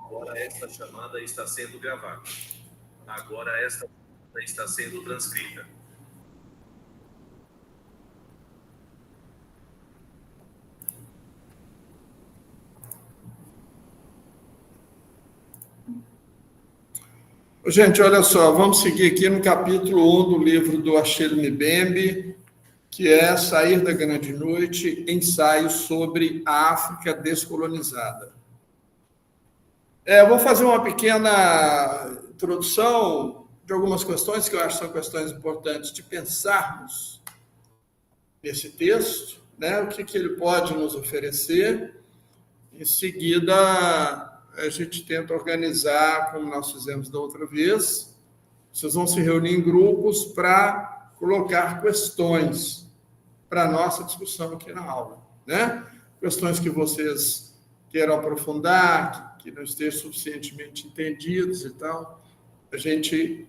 Agora esta chamada está sendo gravada. Agora esta está sendo transcrita. Gente, olha só, vamos seguir aqui no capítulo 1 do livro do Achille Mbembe, que é Sair da Grande Noite, ensaios sobre a África descolonizada. Vou fazer uma pequena introdução de algumas questões que eu acho que são questões importantes de pensarmos nesse texto, né? O que ele pode nos oferecer. Em seguida, a gente tenta organizar, como nós fizemos da outra vez. Vocês vão se reunir em grupos para colocar questões para a nossa discussão aqui na aula, né? Questões que vocês queiram aprofundar, que não estejam suficientemente entendidos e tal. A gente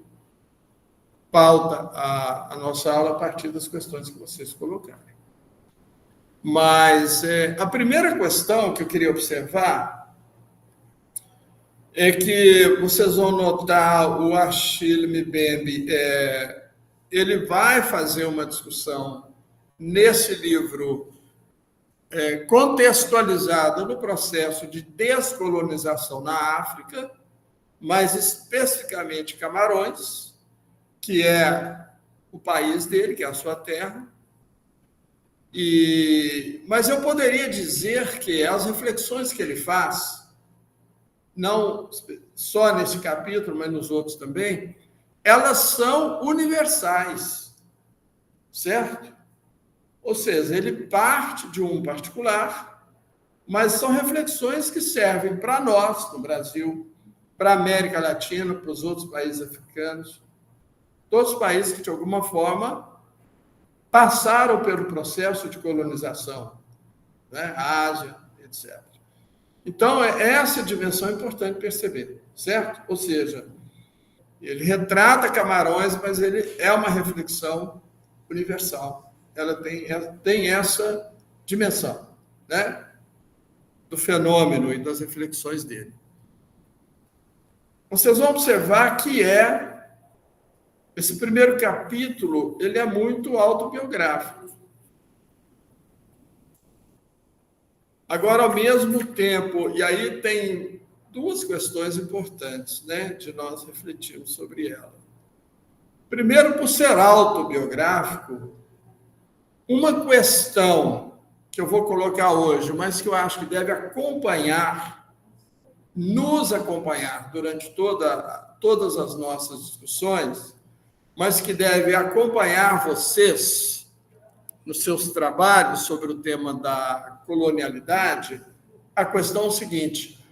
pauta a nossa aula a partir das questões que vocês colocarem. Mas a primeira questão que eu queria observar é que vocês vão notar o Achille Mbembe, ele vai fazer uma discussão nesse livro contextualizada no processo de descolonização na África, mais especificamente Camarões, que é o país dele, que é a sua terra. Mas eu poderia dizer que as reflexões que ele faz, não só nesse capítulo, mas nos outros também, elas são universais, certo? Ou seja, ele parte de um particular, mas são reflexões que servem para nós, no Brasil, para a América Latina, para os outros países africanos, todos os países que, de alguma forma, passaram pelo processo de colonização, né? Ásia, etc. Então, essa dimensão é importante perceber, certo? Ou seja, ele retrata Camarões, mas ele é uma reflexão universal. Ela tem essa dimensão, né? Do fenômeno e das reflexões dele. Vocês vão observar que esse primeiro capítulo, ele é muito autobiográfico. Agora, ao mesmo tempo, e aí tem duas questões importantes, né, de nós refletirmos sobre ela. Primeiro, por ser autobiográfico, uma questão que eu vou colocar hoje, mas que eu acho que deve nos acompanhar durante todas as nossas discussões, mas que deve acompanhar vocês nos seus trabalhos sobre o tema da colonialidade, a questão é o seguinte: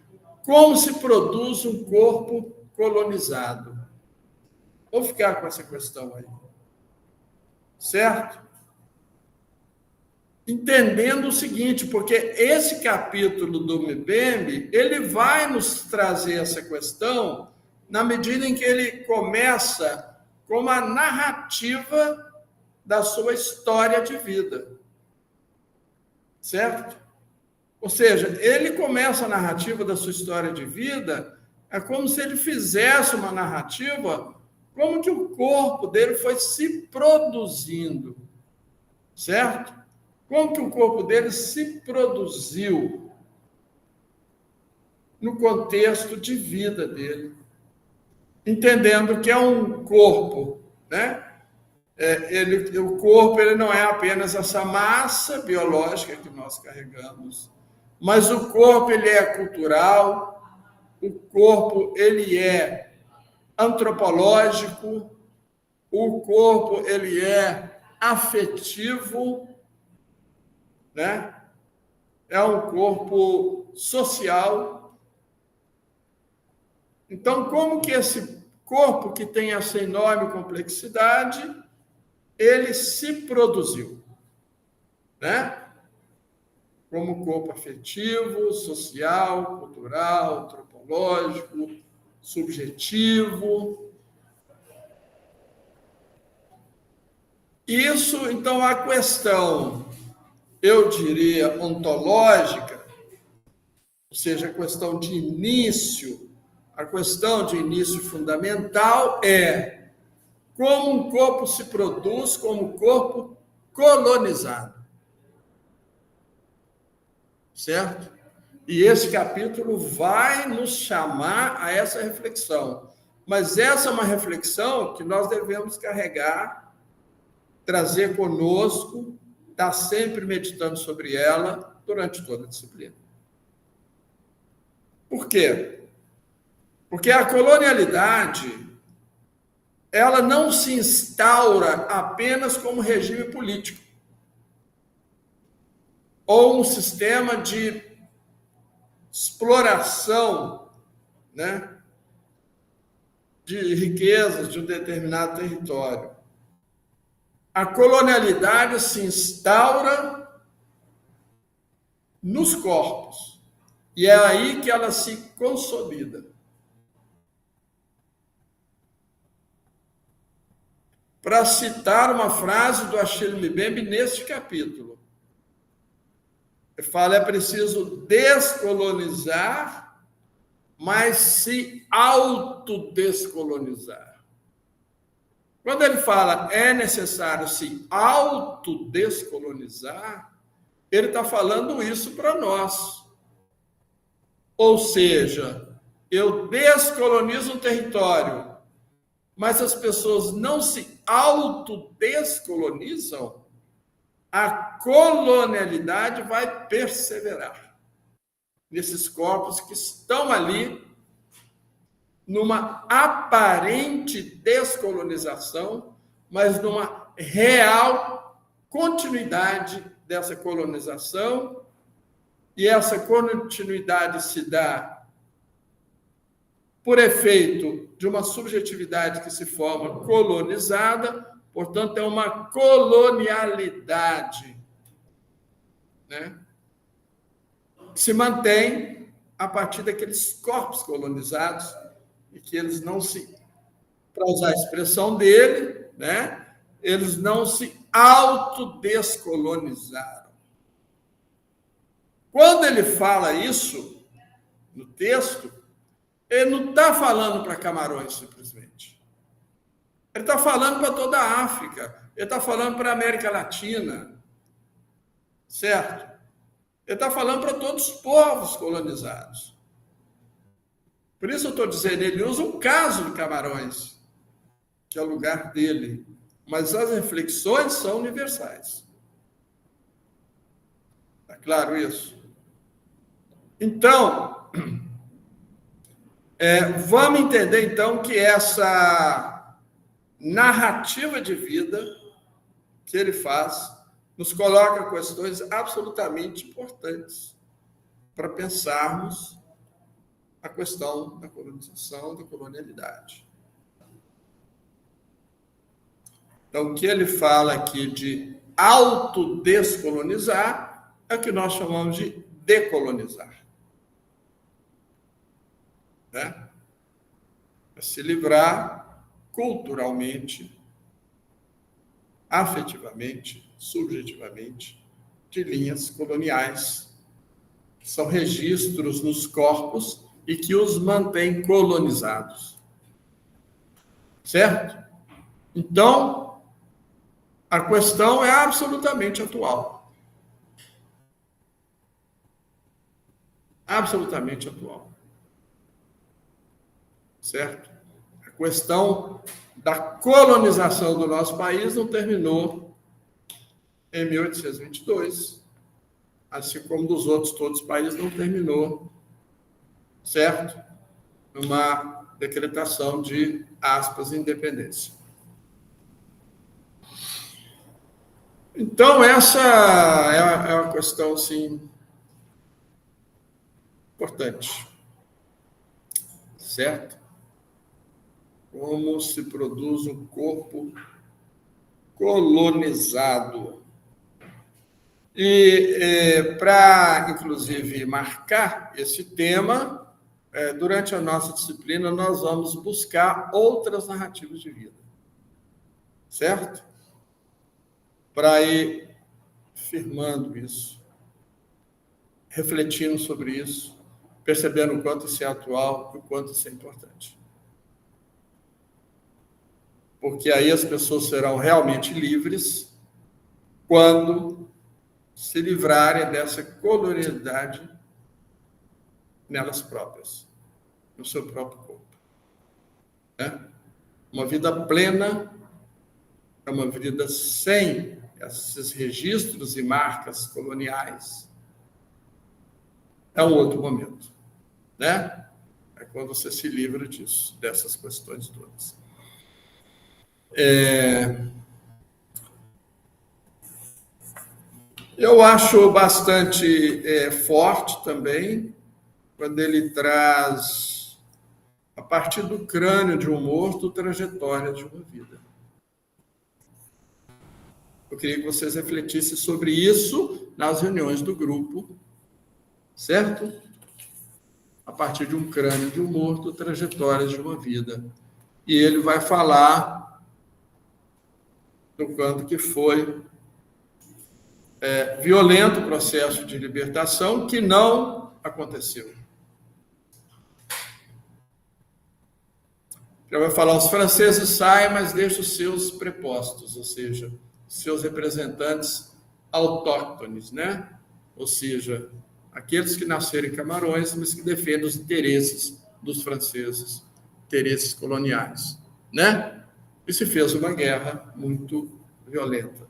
como se produz um corpo colonizado? Vou ficar com essa questão aí, certo? Entendendo o seguinte, porque esse capítulo do Mbembe, ele vai nos trazer essa questão na medida em que ele começa com uma narrativa da sua história de vida, certo? Ou seja, ele começa a narrativa da sua história de vida, é como se ele fizesse uma narrativa, como que o corpo dele foi se produzindo, certo? Como que o corpo dele se produziu no contexto de vida dele, entendendo que é um corpo, né? O corpo ele não é apenas essa massa biológica que nós carregamos, mas o corpo ele é cultural, o corpo ele é antropológico, o corpo ele é afetivo, né? É um corpo social. Então, como que esse corpo que tem essa enorme complexidade, ele se produziu, né? Como corpo afetivo, social, cultural, antropológico, subjetivo. Isso, então, a questão, eu diria, ontológica, ou seja, a questão de início fundamental é como um corpo se produz como um corpo colonizado. Certo? E esse capítulo vai nos chamar a essa reflexão. Mas essa é uma reflexão que nós devemos carregar, trazer conosco, estar sempre meditando sobre ela durante toda a disciplina. Por quê? Porque a colonialidade, ela não se instaura apenas como regime político ou um sistema de exploração, né, de riquezas de um determinado território. A colonialidade se instaura nos corpos, e é aí que ela se consolida. Para citar uma frase do Achille Mbembe neste capítulo, ele fala: é preciso descolonizar, mas se autodescolonizar. Quando ele fala é necessário se autodescolonizar, ele está falando isso para nós. Ou seja, eu descolonizo um território, mas as pessoas não se autodescolonizam, a colonialidade vai perseverar nesses corpos que estão ali numa aparente descolonização, mas numa real continuidade dessa colonização, e essa continuidade se dá por efeito de uma subjetividade que se forma colonizada, portanto, é uma colonialidade, né, que se mantém a partir daqueles corpos colonizados, e que eles não se, para usar a expressão dele, né, eles não se autodescolonizaram. Quando ele fala isso no texto, ele não está falando para Camarões, simplesmente. Ele está falando para toda a África, ele está falando para a América Latina, certo? Ele está falando para todos os povos colonizados. Por isso eu estou dizendo, ele usa um caso de Camarões, que é o lugar dele, mas as reflexões são universais. Está claro isso? Então, vamos entender, então, que essa narrativa de vida que ele faz nos coloca questões absolutamente importantes para pensarmos a questão da colonização, da colonialidade. Então, o que ele fala aqui de autodescolonizar é o que nós chamamos de decolonizar. Né? É se livrar culturalmente, afetivamente, subjetivamente, de linhas coloniais, que são registros nos corpos e que os mantém colonizados. Certo? Então, a questão é absolutamente atual. Absolutamente atual. Certo? A questão da colonização do nosso país não terminou em 1822, assim como dos outros todos os países não terminou, certo? Numa decretação de, aspas, independência. Então, essa é uma questão, sim, importante. Certo? Como se produz um corpo colonizado. E para, inclusive, marcar esse tema, durante a nossa disciplina, nós vamos buscar outras narrativas de vida. Certo? Para ir firmando isso, refletindo sobre isso, percebendo o quanto isso é atual e o quanto isso é importante. Porque aí as pessoas serão realmente livres quando se livrarem dessa colonialidade nelas próprias, no seu próprio corpo. Né? Uma vida plena é uma vida sem esses registros e marcas coloniais. É um outro momento, né? É quando você se livra disso, dessas questões todas. Eu acho bastante forte também quando ele traz, a partir do crânio de um morto, trajetória de uma vida. Eu queria que vocês refletissem sobre isso nas reuniões do grupo, certo? A partir de um crânio de um morto, trajetórias de uma vida. E ele vai falar do quanto que foi violento o processo de libertação que não aconteceu. Já vai falar, os franceses saem, mas deixam os seus prepostos, ou seja, seus representantes autóctones, né? Ou seja, aqueles que nasceram em Camarões, mas que defendem os interesses dos franceses, interesses coloniais, né? E se fez uma guerra muito violenta,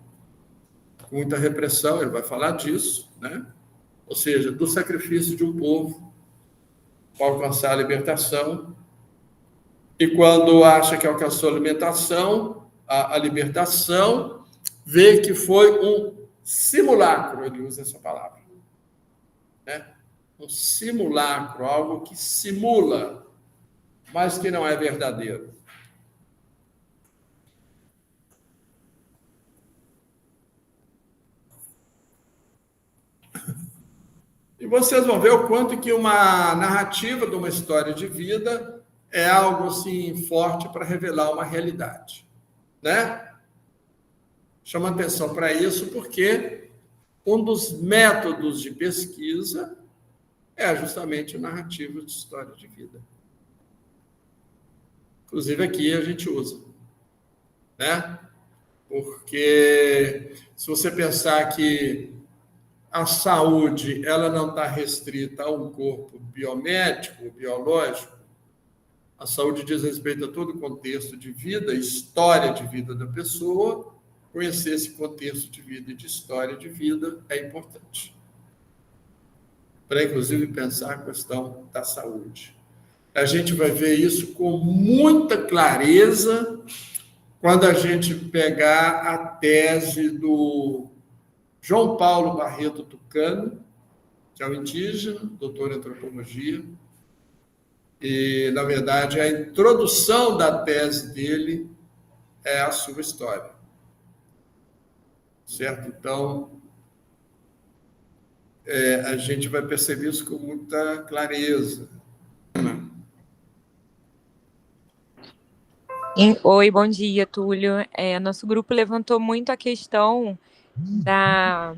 com muita repressão, ele vai falar disso, né? Ou seja, do sacrifício de um povo para alcançar a libertação. E quando acha que alcançou a libertação, vê que foi um simulacro, ele usa essa palavra, né? Um simulacro, algo que simula, mas que não é verdadeiro. E vocês vão ver o quanto que uma narrativa de uma história de vida é algo assim forte para revelar uma realidade, né? Chama atenção para isso porque um dos métodos de pesquisa é justamente a narrativa de história de vida. Inclusive aqui a gente usa, né? Porque se você pensar que a saúde ela não está restrita a um corpo biomédico, biológico, a saúde diz respeito a todo o contexto de vida, história de vida da pessoa. Conhecer esse contexto de vida e de história de vida é importante. Para, inclusive, pensar a questão da saúde. A gente vai ver isso com muita clareza quando a gente pegar a tese do João Paulo Barreto Tucano, que é um indígena, doutor em antropologia, e, na verdade, a introdução da tese dele é a sua história. Certo? Então, a gente vai perceber isso com muita clareza. Oi, bom dia, Túlio. Nosso grupo levantou muito a questão da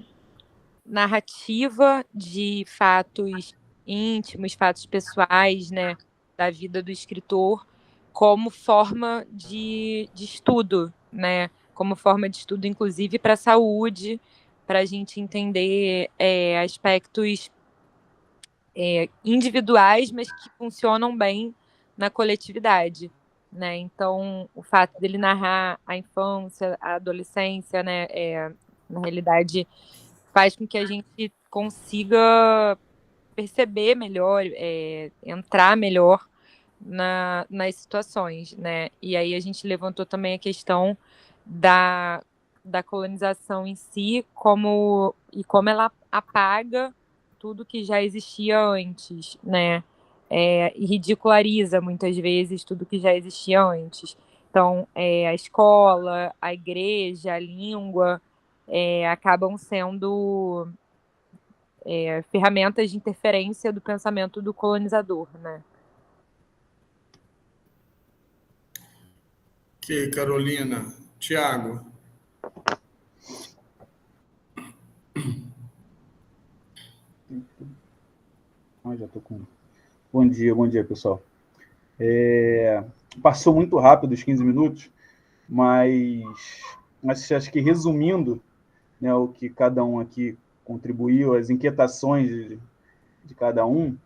narrativa de fatos íntimos, fatos pessoais, né, da vida do escritor, como forma de estudo, né, como forma de estudo, inclusive, para a saúde, para a gente entender aspectos individuais, mas que funcionam bem na coletividade. Né? Então, o fato dele narrar a infância, a adolescência, né, na realidade, faz com que a gente consiga perceber melhor, entrar melhor nas situações, né? E aí a gente levantou também a questão da colonização em si, como ela apaga tudo que já existia antes, né? E ridiculariza muitas vezes tudo que já existia antes. Então, a escola, a igreja, a língua acabam sendo ferramentas de interferência do pensamento do colonizador, né? Ok, Carolina. Tiago. Já estou com Bom dia, pessoal. Passou muito rápido os 15 minutos, mas acho que resumindo, né, o que cada um aqui contribuiu, as inquietações de cada um,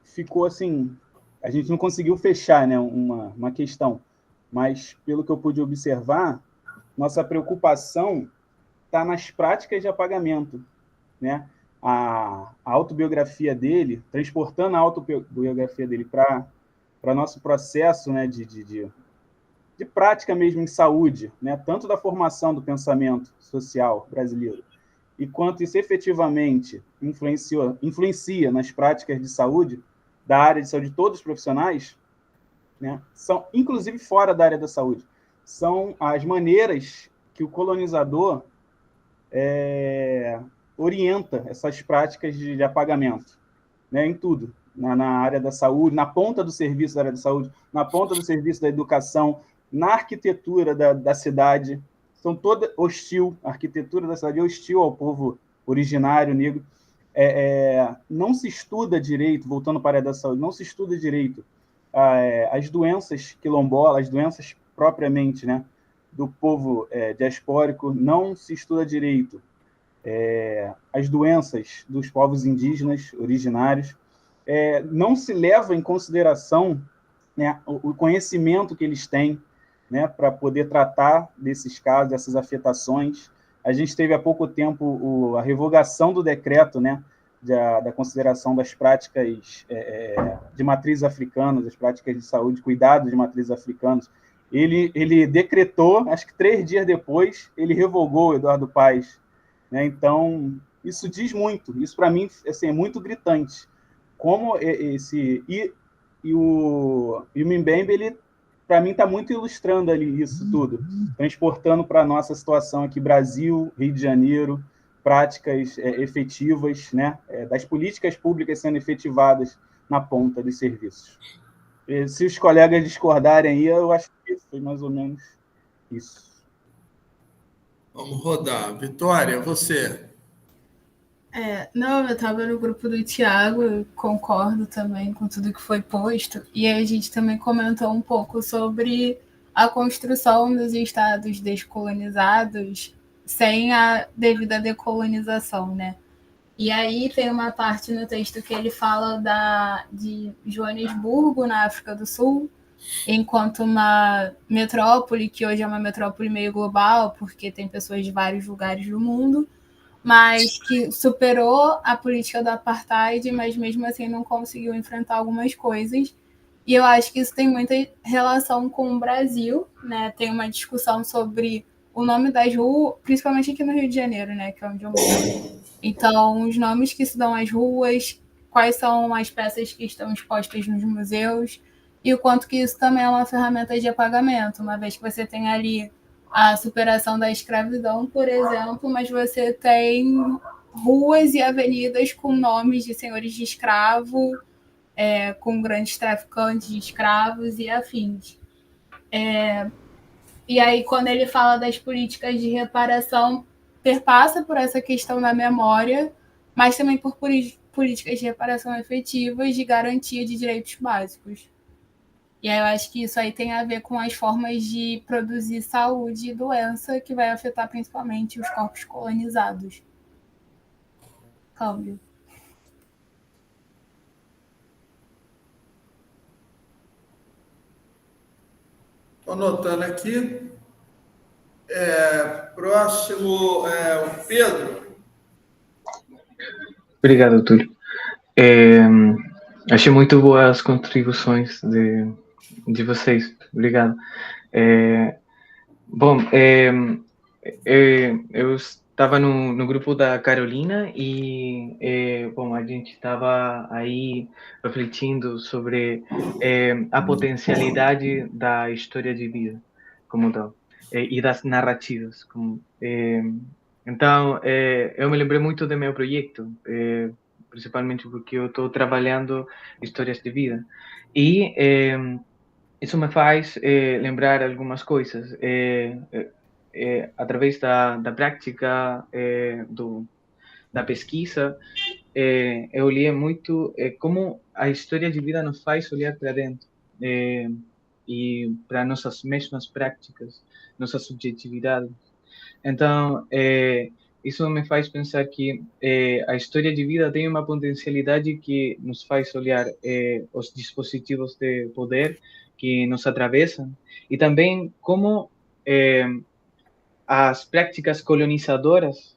ficou assim, a gente não conseguiu fechar, né, uma questão, mas pelo que eu pude observar, nossa preocupação está nas práticas de apagamento, né? A autobiografia dele, transportando a autobiografia dele para nosso processo, né, de prática mesmo em saúde, né, tanto da formação do pensamento social brasileiro, e quanto isso efetivamente influencia nas práticas de saúde, da área de saúde de todos os profissionais, né, são, inclusive fora da área da saúde, são as maneiras que o colonizador orienta essas práticas de apagamento, né, em tudo, na área da saúde, na ponta do serviço da área da saúde, na ponta do serviço da educação, na arquitetura da cidade, são toda hostil, a arquitetura da cidade é hostil ao povo originário negro. Não se estuda direito, voltando para a área da saúde, não se estuda direito as doenças quilombolas, as doenças propriamente, né, do povo diaspórico, não se estuda direito as doenças dos povos indígenas originários, não se leva em consideração, né, o conhecimento que eles têm, né, para poder tratar desses casos, dessas afetações. A gente teve há pouco tempo a revogação do decreto, né, da consideração das práticas de matrizes africanas, das práticas de saúde, cuidado de matrizes africanas. Ele decretou, acho que 3 dias depois, ele revogou, Eduardo Paes, né? Então, isso diz muito. Isso, para mim, assim, é muito gritante. Como o Mbembe, ele, para mim, está muito ilustrando ali isso tudo, transportando para a nossa situação aqui, Brasil, Rio de Janeiro, práticas efetivas, né, das políticas públicas sendo efetivadas na ponta dos serviços. Se os colegas discordarem aí, eu acho que foi mais ou menos isso. Vamos rodar. Vitória, você. Não, eu estava no grupo do Tiago, eu concordo também com tudo que foi posto, e aí a gente também comentou um pouco sobre a construção dos estados descolonizados sem a devida decolonização, né? E aí tem uma parte no texto que ele fala de Joanesburgo, na África do Sul, enquanto uma metrópole, que hoje é uma metrópole meio global, porque tem pessoas de vários lugares do mundo, mas que superou a política do apartheid, mas mesmo assim não conseguiu enfrentar algumas coisas. E eu acho que isso tem muita relação com o Brasil, né? Tem uma discussão sobre o nome das ruas, principalmente aqui no Rio de Janeiro, né, que é onde eu moro. Então, os nomes que se dão às ruas, quais são as peças que estão expostas nos museus, e o quanto que isso também é uma ferramenta de apagamento, uma vez que você tem ali a superação da escravidão, por exemplo, mas você tem ruas e avenidas com nomes de senhores de escravo, com grandes traficantes de escravos e afins. E aí, quando ele fala das políticas de reparação, perpassa por essa questão da memória, mas também por políticas de reparação efetivas de garantia de direitos básicos. E aí eu acho que isso aí tem a ver com as formas de produzir saúde e doença, que vai afetar principalmente os corpos colonizados. Câmbio. Estou anotando aqui. Próximo, o Pedro. Obrigado, Túlio. Achei muito boas as contribuições de vocês. Obrigado. Eu estava no grupo da Carolina e, a gente estava aí refletindo sobre a potencialidade da história de vida como tal e das narrativas. Então, eu me lembrei muito do meu projeto, principalmente porque eu estou trabalhando histórias de vida. E isso me faz lembrar algumas coisas. Através da prática, da pesquisa, eu li muito como a história de vida nos faz olhar para dentro e para nossas mesmas práticas, nossa subjetividade. Então, isso me faz pensar que a história de vida tem uma potencialidade que nos faz olhar os dispositivos de poder que nos atravessam e também como as práticas colonizadoras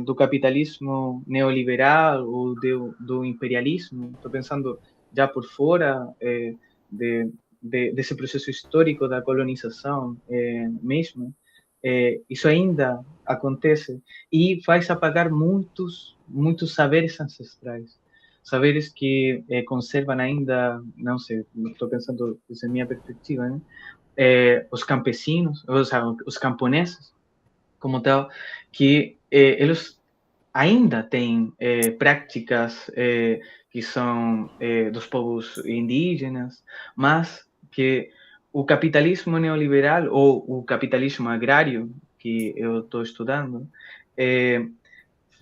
do capitalismo neoliberal ou do imperialismo, estou pensando já por fora desse processo histórico da colonização mesmo, isso ainda acontece e faz apagar muitos saberes ancestrais, saberes que conservam ainda, não sei, estou pensando desde a minha perspectiva, né? Os campesinos, ou seja, os camponeses, como tal, que eles ainda têm práticas que são dos povos indígenas, mas que o capitalismo neoliberal ou o capitalismo agrário que eu estou estudando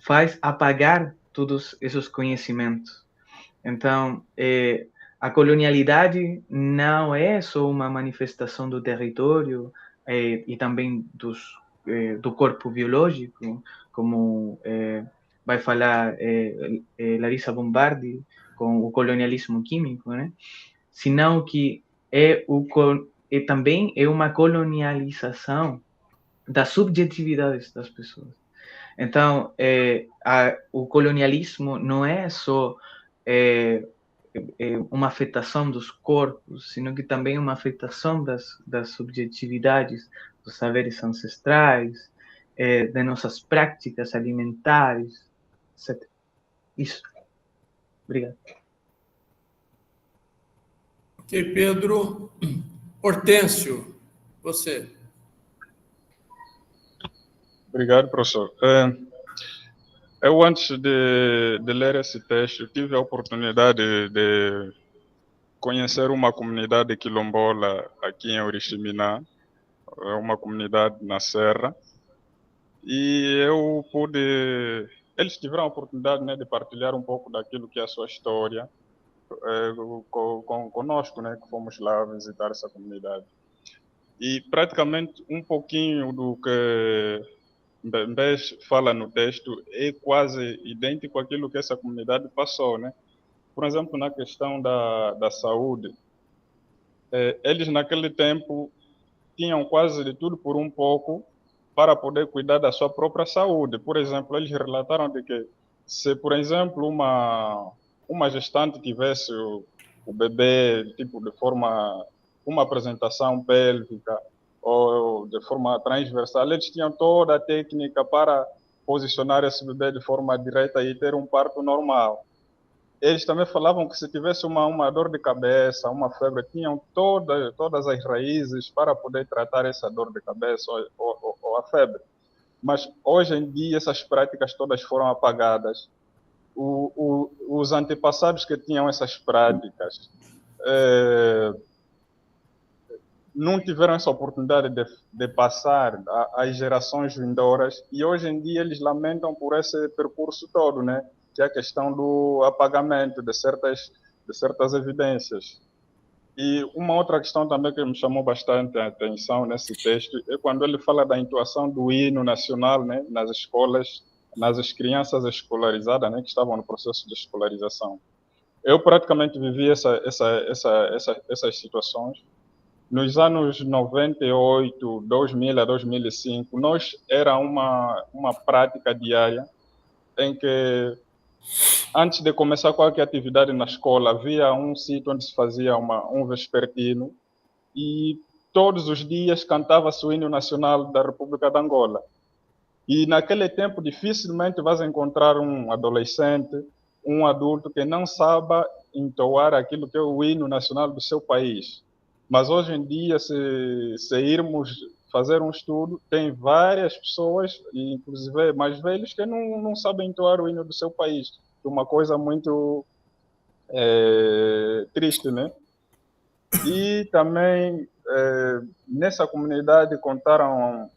faz apagar todos esses conhecimentos. Então, a colonialidade não é só uma manifestação do território e também do corpo biológico, como vai falar Larissa Bombardi com o colonialismo químico, né? Senão que também é uma colonialização das subjetividades das pessoas. Então, o colonialismo não é só uma afetação dos corpos, sino que também uma afetação das subjetividades, dos saberes ancestrais, de nossas práticas alimentares, etc. Isso. Obrigado. Ok, Pedro. Hortêncio, você. Obrigado, professor. Eu, antes de ler esse texto, tive a oportunidade de conhecer uma comunidade quilombola aqui em Oriximiná, uma comunidade na Serra, e eu pude... Eles tiveram a oportunidade, né, de partilhar um pouco daquilo que é a sua história conosco, né, que fomos lá visitar essa comunidade. E praticamente um pouquinho do que Mbés fala no texto é quase idêntico àquilo que essa comunidade passou, né? Por exemplo, na questão da saúde, eles naquele tempo tinham quase de tudo por um pouco para poder cuidar da sua própria saúde. Por exemplo, eles relataram de que se, por exemplo, uma gestante tivesse o bebê tipo de forma, uma apresentação pélvica ou de forma transversal, eles tinham toda a técnica para posicionar esse bebê de forma direta e ter um parto normal. Eles também falavam que se tivesse uma dor de cabeça, uma febre, tinham todas as raízes para poder tratar essa dor de cabeça ou a febre. Mas hoje em dia essas práticas todas foram apagadas. Os antepassados que tinham essas práticas não tiveram essa oportunidade de passar às gerações vindouras e hoje em dia eles lamentam por esse percurso todo, né? Que é a questão do apagamento de certas evidências. E uma outra questão também que me chamou bastante a atenção nesse texto é quando ele fala da entoação do hino nacional, né, nas escolas, nas crianças escolarizadas, né, que estavam no processo de escolarização. Eu praticamente vivi essas situações. Nos anos 98, 2000 a 2005, era uma prática diária em que, antes de começar qualquer atividade na escola, havia um sítio onde se fazia um vespertino e todos os dias cantava-se o hino nacional da República de Angola. E naquele tempo dificilmente vas encontrar um adolescente, um adulto que não saiba entoar aquilo que é o hino nacional do seu país. Mas hoje em dia, se irmos fazer um estudo, tem várias pessoas, inclusive mais velhos, que não sabem entoar o hino do seu país. Uma coisa muito triste, né? E também, nessa comunidade, contaram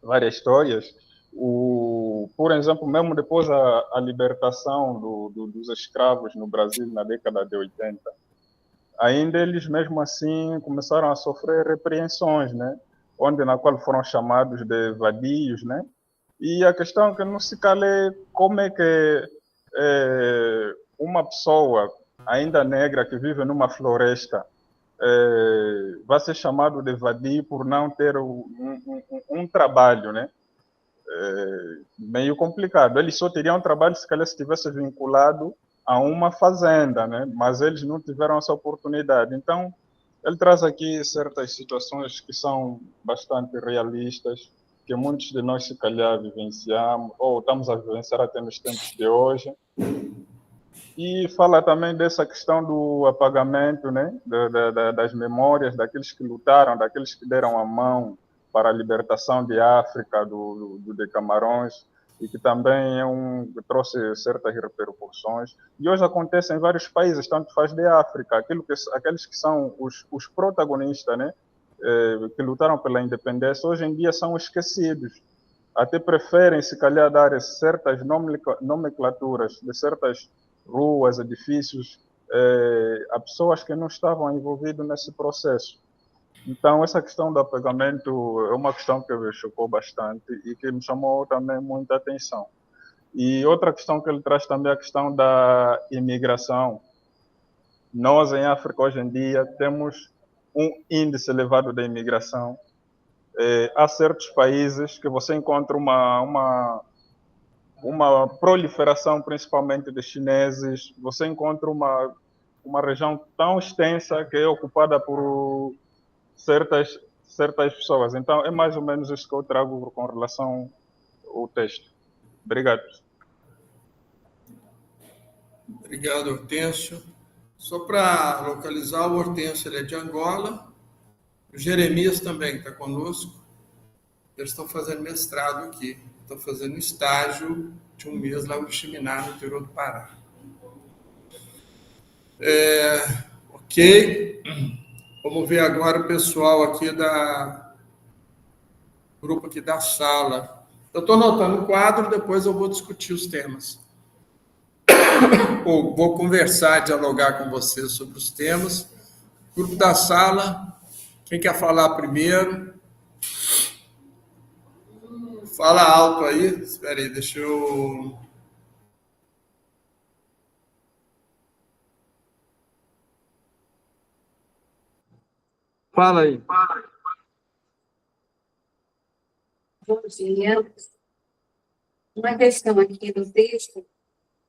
várias histórias. Por exemplo, mesmo depois a libertação dos escravos no Brasil na década de 80, ainda eles mesmo assim começaram a sofrer repreensões, né? Na qual foram chamados de vadios, né? E a questão que não se cala é como é que uma pessoa ainda negra que vive numa floresta vai ser chamado de vadio por não ter um trabalho, né? Meio complicado. Eles só teriam trabalho se calhar se estivesse vinculado a uma fazenda, né? Mas eles não tiveram essa oportunidade. Então, ele traz aqui certas situações que são bastante realistas, que muitos de nós, se calhar, vivenciamos, ou estamos a vivenciar até nos tempos de hoje. E fala também dessa questão do apagamento, né? Das memórias daqueles que lutaram, daqueles que deram a mão para a libertação de África, de Camarões, e que também trouxe certas repercussões. E hoje acontece em vários países, tanto faz de África, aqueles que são os protagonistas, né, que lutaram pela independência, hoje em dia são esquecidos. Até preferem, se calhar, dar certas nomenclaturas de certas ruas, edifícios, a pessoas que não estavam envolvidas nesse processo. Então, essa questão do apagamento é uma questão que me chocou bastante e que me chamou também muita atenção. E outra questão que ele traz também é a questão da imigração. Nós, em África, hoje em dia, temos um índice elevado de imigração. Há certos países que você encontra uma proliferação, principalmente de chineses. Você encontra uma região tão extensa que é ocupada por certas pessoas. Então, é mais ou menos isso que eu trago com relação ao texto. Obrigado. Obrigado, Hortêncio. Só para localizar, o Hortêncio ele é de Angola, o Jeremias também está conosco. Eles estão fazendo mestrado aqui, estão fazendo estágio de 1 mês lá no Chiminar, no interior do Pará. Ok. Vamos ver agora o pessoal aqui grupo aqui da sala. Eu estou anotando o quadro, depois eu vou discutir os temas. Ou vou conversar, dialogar com vocês sobre os temas. Grupo da sala, quem quer falar primeiro? Fala alto aí. Espera aí, deixa eu... Fala aí. Bom dia. Uma questão aqui do texto,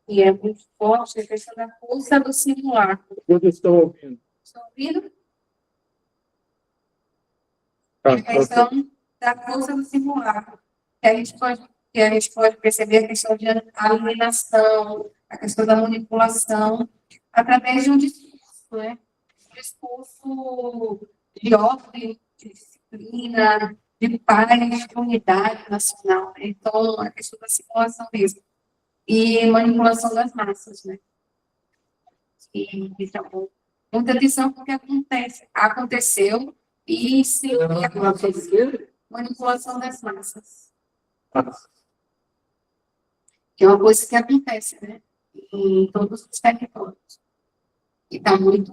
que é muito forte, é a questão da força do simulacro. Eu estou ouvindo. Estão ouvindo? Tá, a questão da força do simulacro. Que a gente pode perceber a questão de alienação, a questão da manipulação, através de um discurso, né? Um discurso de ordem, de disciplina, de paz, de unidade nacional. Então, a questão da simulação mesmo. E manipulação das massas, né? Então, muita atenção porque aconteceu e se manipulação das massas. Que é uma coisa que acontece, né? Em todos os territórios. E está muito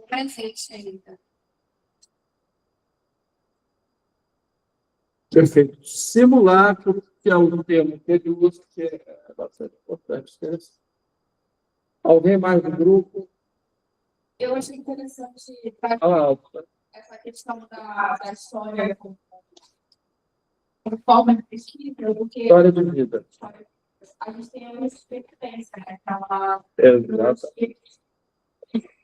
presente ainda. Perfeito. Simulacro, que é um termo que ele usa, que é bastante importante. Alguém mais do grupo? Eu achei interessante essa questão da história como forma de pesquisa, porque História de vida. a gente tem uma experiência, né? Aquela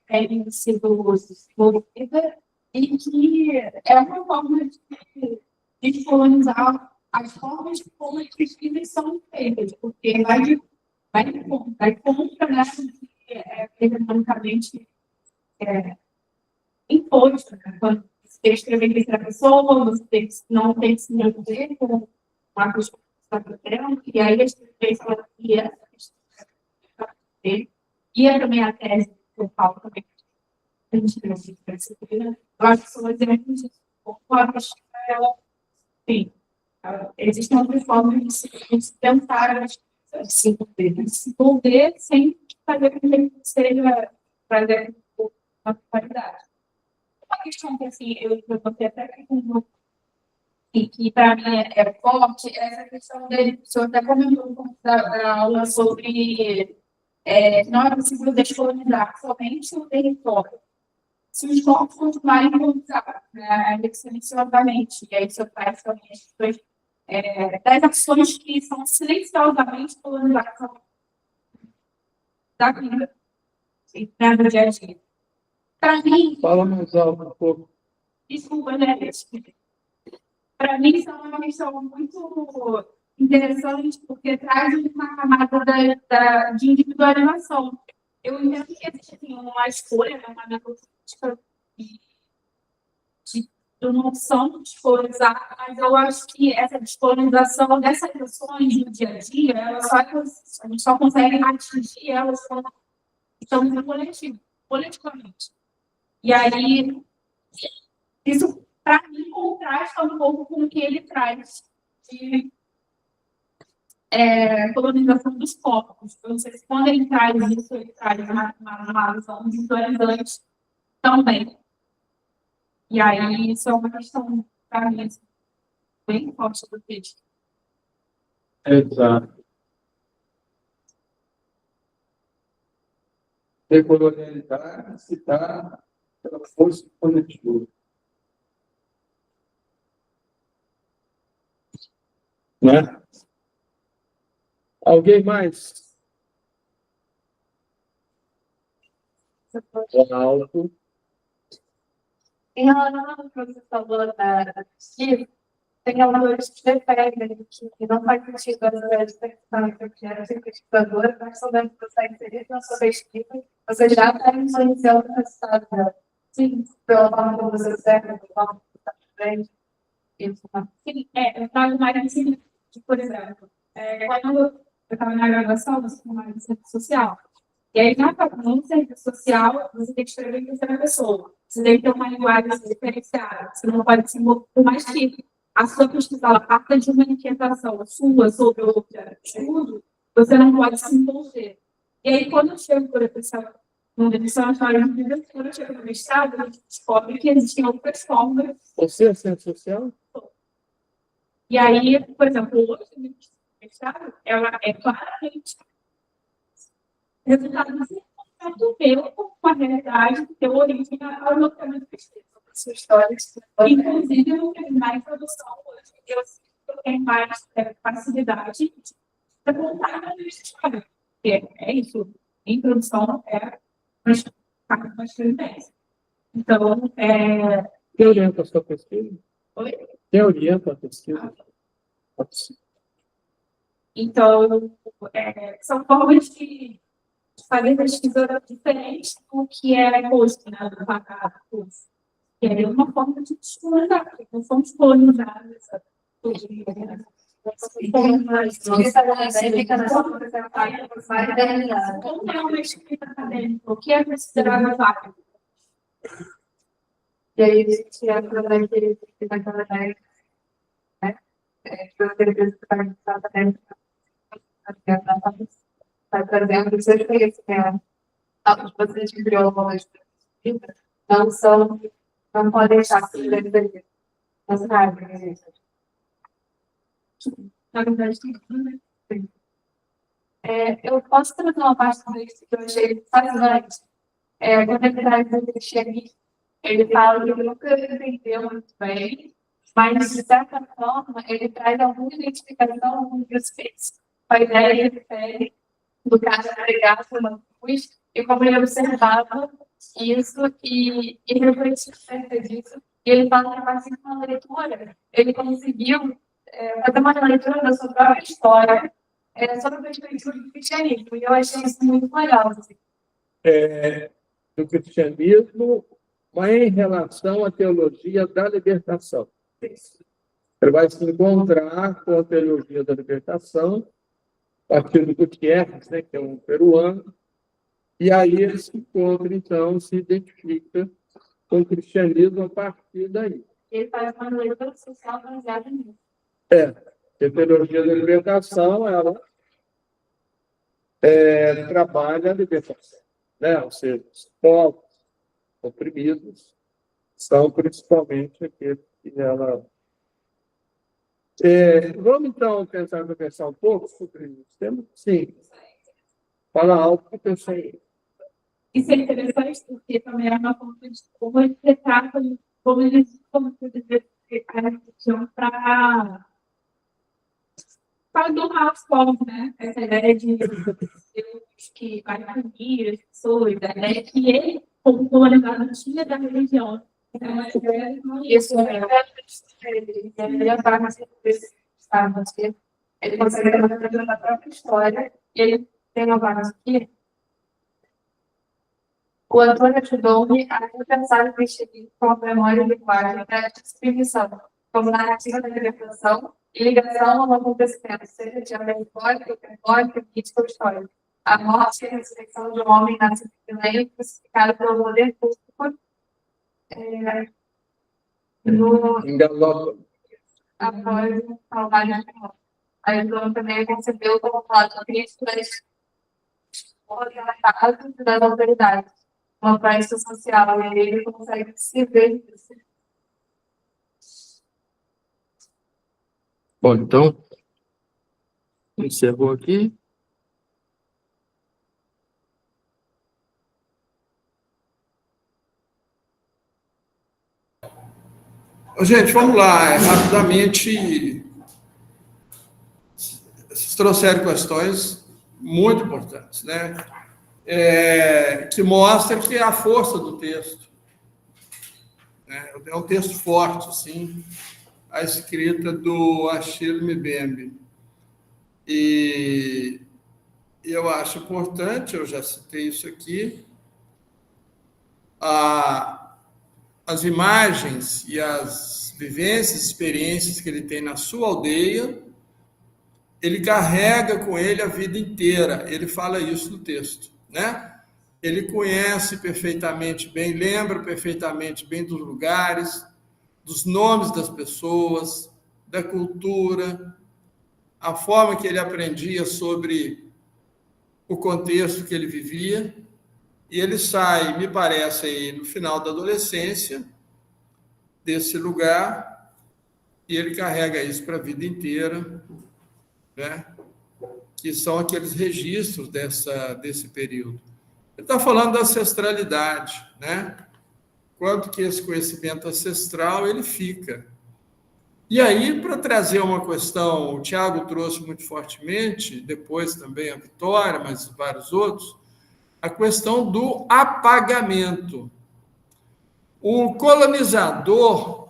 tem sido desenvolvida e que é uma forma de colonizar as formas de como as pesquisas são feitas, porque vai contra, né, que é economicamente imposto, né? Quando você tem que escrever em terceira pessoa, você não tem que se envolver com uma coisa que está fazendo, e aí a gente fez essa questão dele, e é também a tese que eu falo também, a gente tem essa disciplina, eu acho que são exemplos de como a pesquisa, ela, sim, Existem outras formas de se tentar se envolver sem fazer com que seja fazer uma qualidade. Uma questão que assim, eu botei até aqui com o grupo, e que para mim é forte, é essa questão dele, o senhor até comentou um pouco da aula sobre não é possível descolonizar somente o território. Se os povos continuarem colonizados, né, ainda que silenciosamente, e aí o senhor faz também as questões das ações que são silenciosamente colonizadas da vida, do dia a dia. Para mim, Fala mais alto um pouco. desculpa, né? Para mim, isso é uma questão muito interessante, porque traz uma camada de individualização. Eu entendo que existe assim, uma escolha, né, uma metodológica de noção de descolonizar, mas eu acho que essa descolonização dessas questões no dia a dia, a gente só consegue atingir elas quando estamos no coletivo, coletivamente. E aí, isso, para mim, contrasta um pouco com o que ele traz de colonização dos corpos. Eu não sei se quando ele traz isso, ele traz uma visão visualizante também. E aí, isso é uma questão, para mim, bem forte do texto. Exato. Decolonialidade se dá pela força coletiva. Né? Alguém mais? Alto. Em relação ao que você falou da pesquisa, tem autores que defendem que não faz sentido a dissertação que eu quero ser pesquisadora, mas também que você inserir na sua pesquisa, você já está iniciando o resultado dela. Sim, pela forma como você observa, pela forma como você está frente. Sim, eu trago mais assim, por exemplo, quando eu estava na graduação, eu sou uma serviço social. E aí, no serviço social, você tem que escrever em terceira pessoa. Você tem que ter uma linguagem diferenciada. Você não pode se envolver, por mais que a sua pesquisa ela parta de uma inquietação sua sobre outra estudo, você não pode se envolver. E aí, quando eu chego por essa história de vida, quando eu chego no mestrado, a gente descobre que existem outras formas. Você é ciência social? E aí, por exemplo, hoje, no mestrado, ela é claramente resultado de contato meu com a realidade que deu origem ao meu tema de pesquisa. Inclusive, eu não tenho mais produção hoje. Eu tenho mais facilidade de contar a minha história. É isso. Em produção, uma experiência. Então, Quem orienta a sua pesquisa? Oi? Quem orienta a pesquisa? Então, são formas de fazer pesquisa diferente do que é posto, né, do pacado. Que é uma forma de descolonizar, porque não somos colonizados. Como é uma escrita acadêmica? O que é considerado válido? E aí, a gente através de naquela ideia, né? Está trazendo o seu conhecimento. Os pacientes que criou uma vida não podem deixar de viver. Não sabe, né? Na verdade, tem tudo, né? Eu posso trazer uma parte do texto que eu achei fascinante. Quando ele traz o cristianismo, ele fala que ele nunca entendeu muito bem, mas, de certa forma, ele traz alguma identificação com os feitos. A ideia que ele tem do cara pregado na cruz, e como ele observava isso e refletia acerca disso. E ele fala que, a partir de uma leitura, ele conseguiu fazer uma leitura da sua própria história sobre a perspectiva do cristianismo. E eu achei isso muito legal. Assim. Do cristianismo, mas em relação à teologia da libertação. Ele vai se encontrar com a teologia da libertação, a partir do Gutierrez, né, que é um peruano, e aí ele se encontra, então, se identifica com o cristianismo a partir daí. Ele faz uma leitura social baseada nisso. teologia da libertação, ela trabalha a libertação, né? Ou seja, os povos oprimidos são principalmente aqueles que ela... vamos, então, tentar conversar um pouco sobre isso. Temos, sim. Fala alto para a pessoa. Isso é interessante, porque também é uma forma de como eles retratam, como eles a religião para domar os povos, né? Essa ideia de Deus que vai punir as pessoas, a ideia que ele, como colonizador, tinha da religião. Isso ele entrar nas estados, ele consegue trabalhar na própria história, e ele tem vários aqui. O Antônio ajudou-me a repensar o vestido como memória e linguagem para a descrição, como narrativa da libertação e ligação ao acontecimento, seja de alegórico, simbólico, mítico ou histórico. A morte e a ressurreição de um homem nascido em Belém, crucificado pelo poder público, após o Calvário de Cristo. A Islã também concebeu como fato crítico das autoridades, uma prática social, e ele consegue se ver isso. Bom, então, encerrou aqui. Gente, vamos lá, rapidamente. Vocês trouxeram questões muito importantes, né? Que mostra que é a força do texto. Né? É um texto forte, sim, a escrita do Achille Mbembe. E eu acho importante, eu já citei isso aqui, as imagens e as vivências, experiências que ele tem na sua aldeia, ele carrega com ele a vida inteira. Ele fala isso no texto, né? Ele conhece perfeitamente bem, lembra perfeitamente bem dos lugares, dos nomes das pessoas, da cultura, a forma que ele aprendia sobre o contexto que ele vivia. E ele sai, me parece, aí, no final da adolescência, desse lugar, e ele carrega isso para a vida inteira, né? Que são aqueles registros desse período. Ele está falando da ancestralidade, né? Quanto que esse conhecimento ancestral ele fica. E aí, para trazer uma questão, o Tiago trouxe muito fortemente, depois também a Vitória, mas vários outros, a questão do apagamento. O colonizador,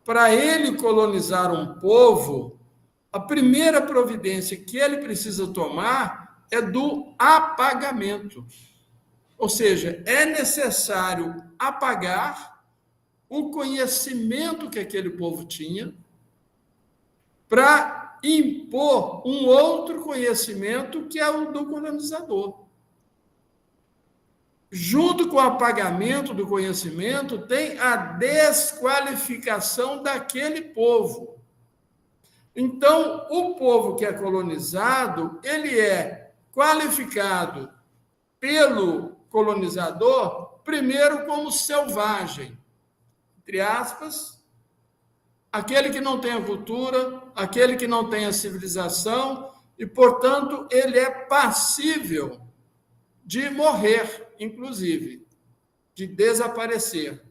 para ele colonizar um povo, a primeira providência que ele precisa tomar é do apagamento. Ou seja, é necessário apagar o conhecimento que aquele povo tinha para impor um outro conhecimento que é o do colonizador. Junto com o apagamento do conhecimento, tem a desqualificação daquele povo. Então, o povo que é colonizado, ele é qualificado pelo colonizador, primeiro como selvagem, entre aspas, aquele que não tem a cultura, aquele que não tem a civilização, e, portanto, ele é passível de morrer, inclusive, de desaparecer.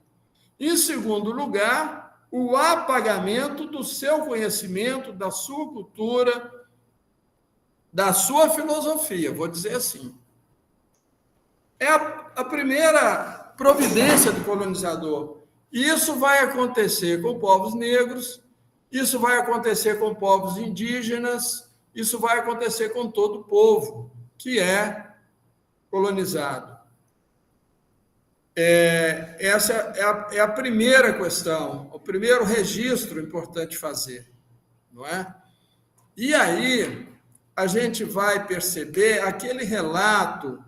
Em segundo lugar, o apagamento do seu conhecimento, da sua cultura, da sua filosofia, vou dizer assim. É a primeira providência do colonizador. Isso vai acontecer com povos negros, isso vai acontecer com povos indígenas, isso vai acontecer com todo povo que é colonizado. Essa é a primeira questão, o primeiro registro importante fazer, não é? E aí a gente vai perceber aquele relato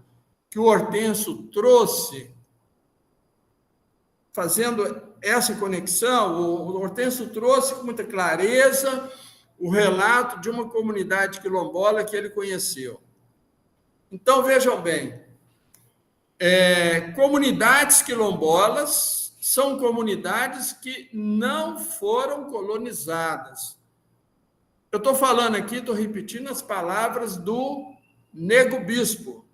que o Hortêncio trouxe, fazendo essa conexão. O Hortêncio trouxe com muita clareza o relato de uma comunidade quilombola que ele conheceu. Então, vejam bem, comunidades quilombolas são comunidades que não foram colonizadas. Eu estou falando aqui, estou repetindo as palavras do Nego Bispo.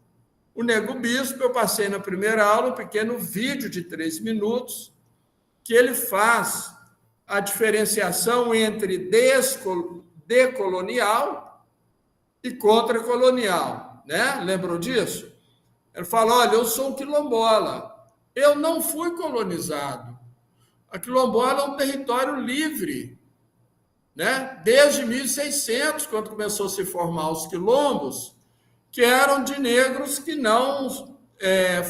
O Nego Bispo, eu passei na primeira aula um pequeno vídeo de 3 minutos, que ele faz a diferenciação entre decolonial e contracolonial, né? Lembram disso? Ele fala, olha, eu sou quilombola, eu não fui colonizado. A quilombola é um território livre, né? Desde 1600, quando começou a se formar os quilombos, que eram de negros que não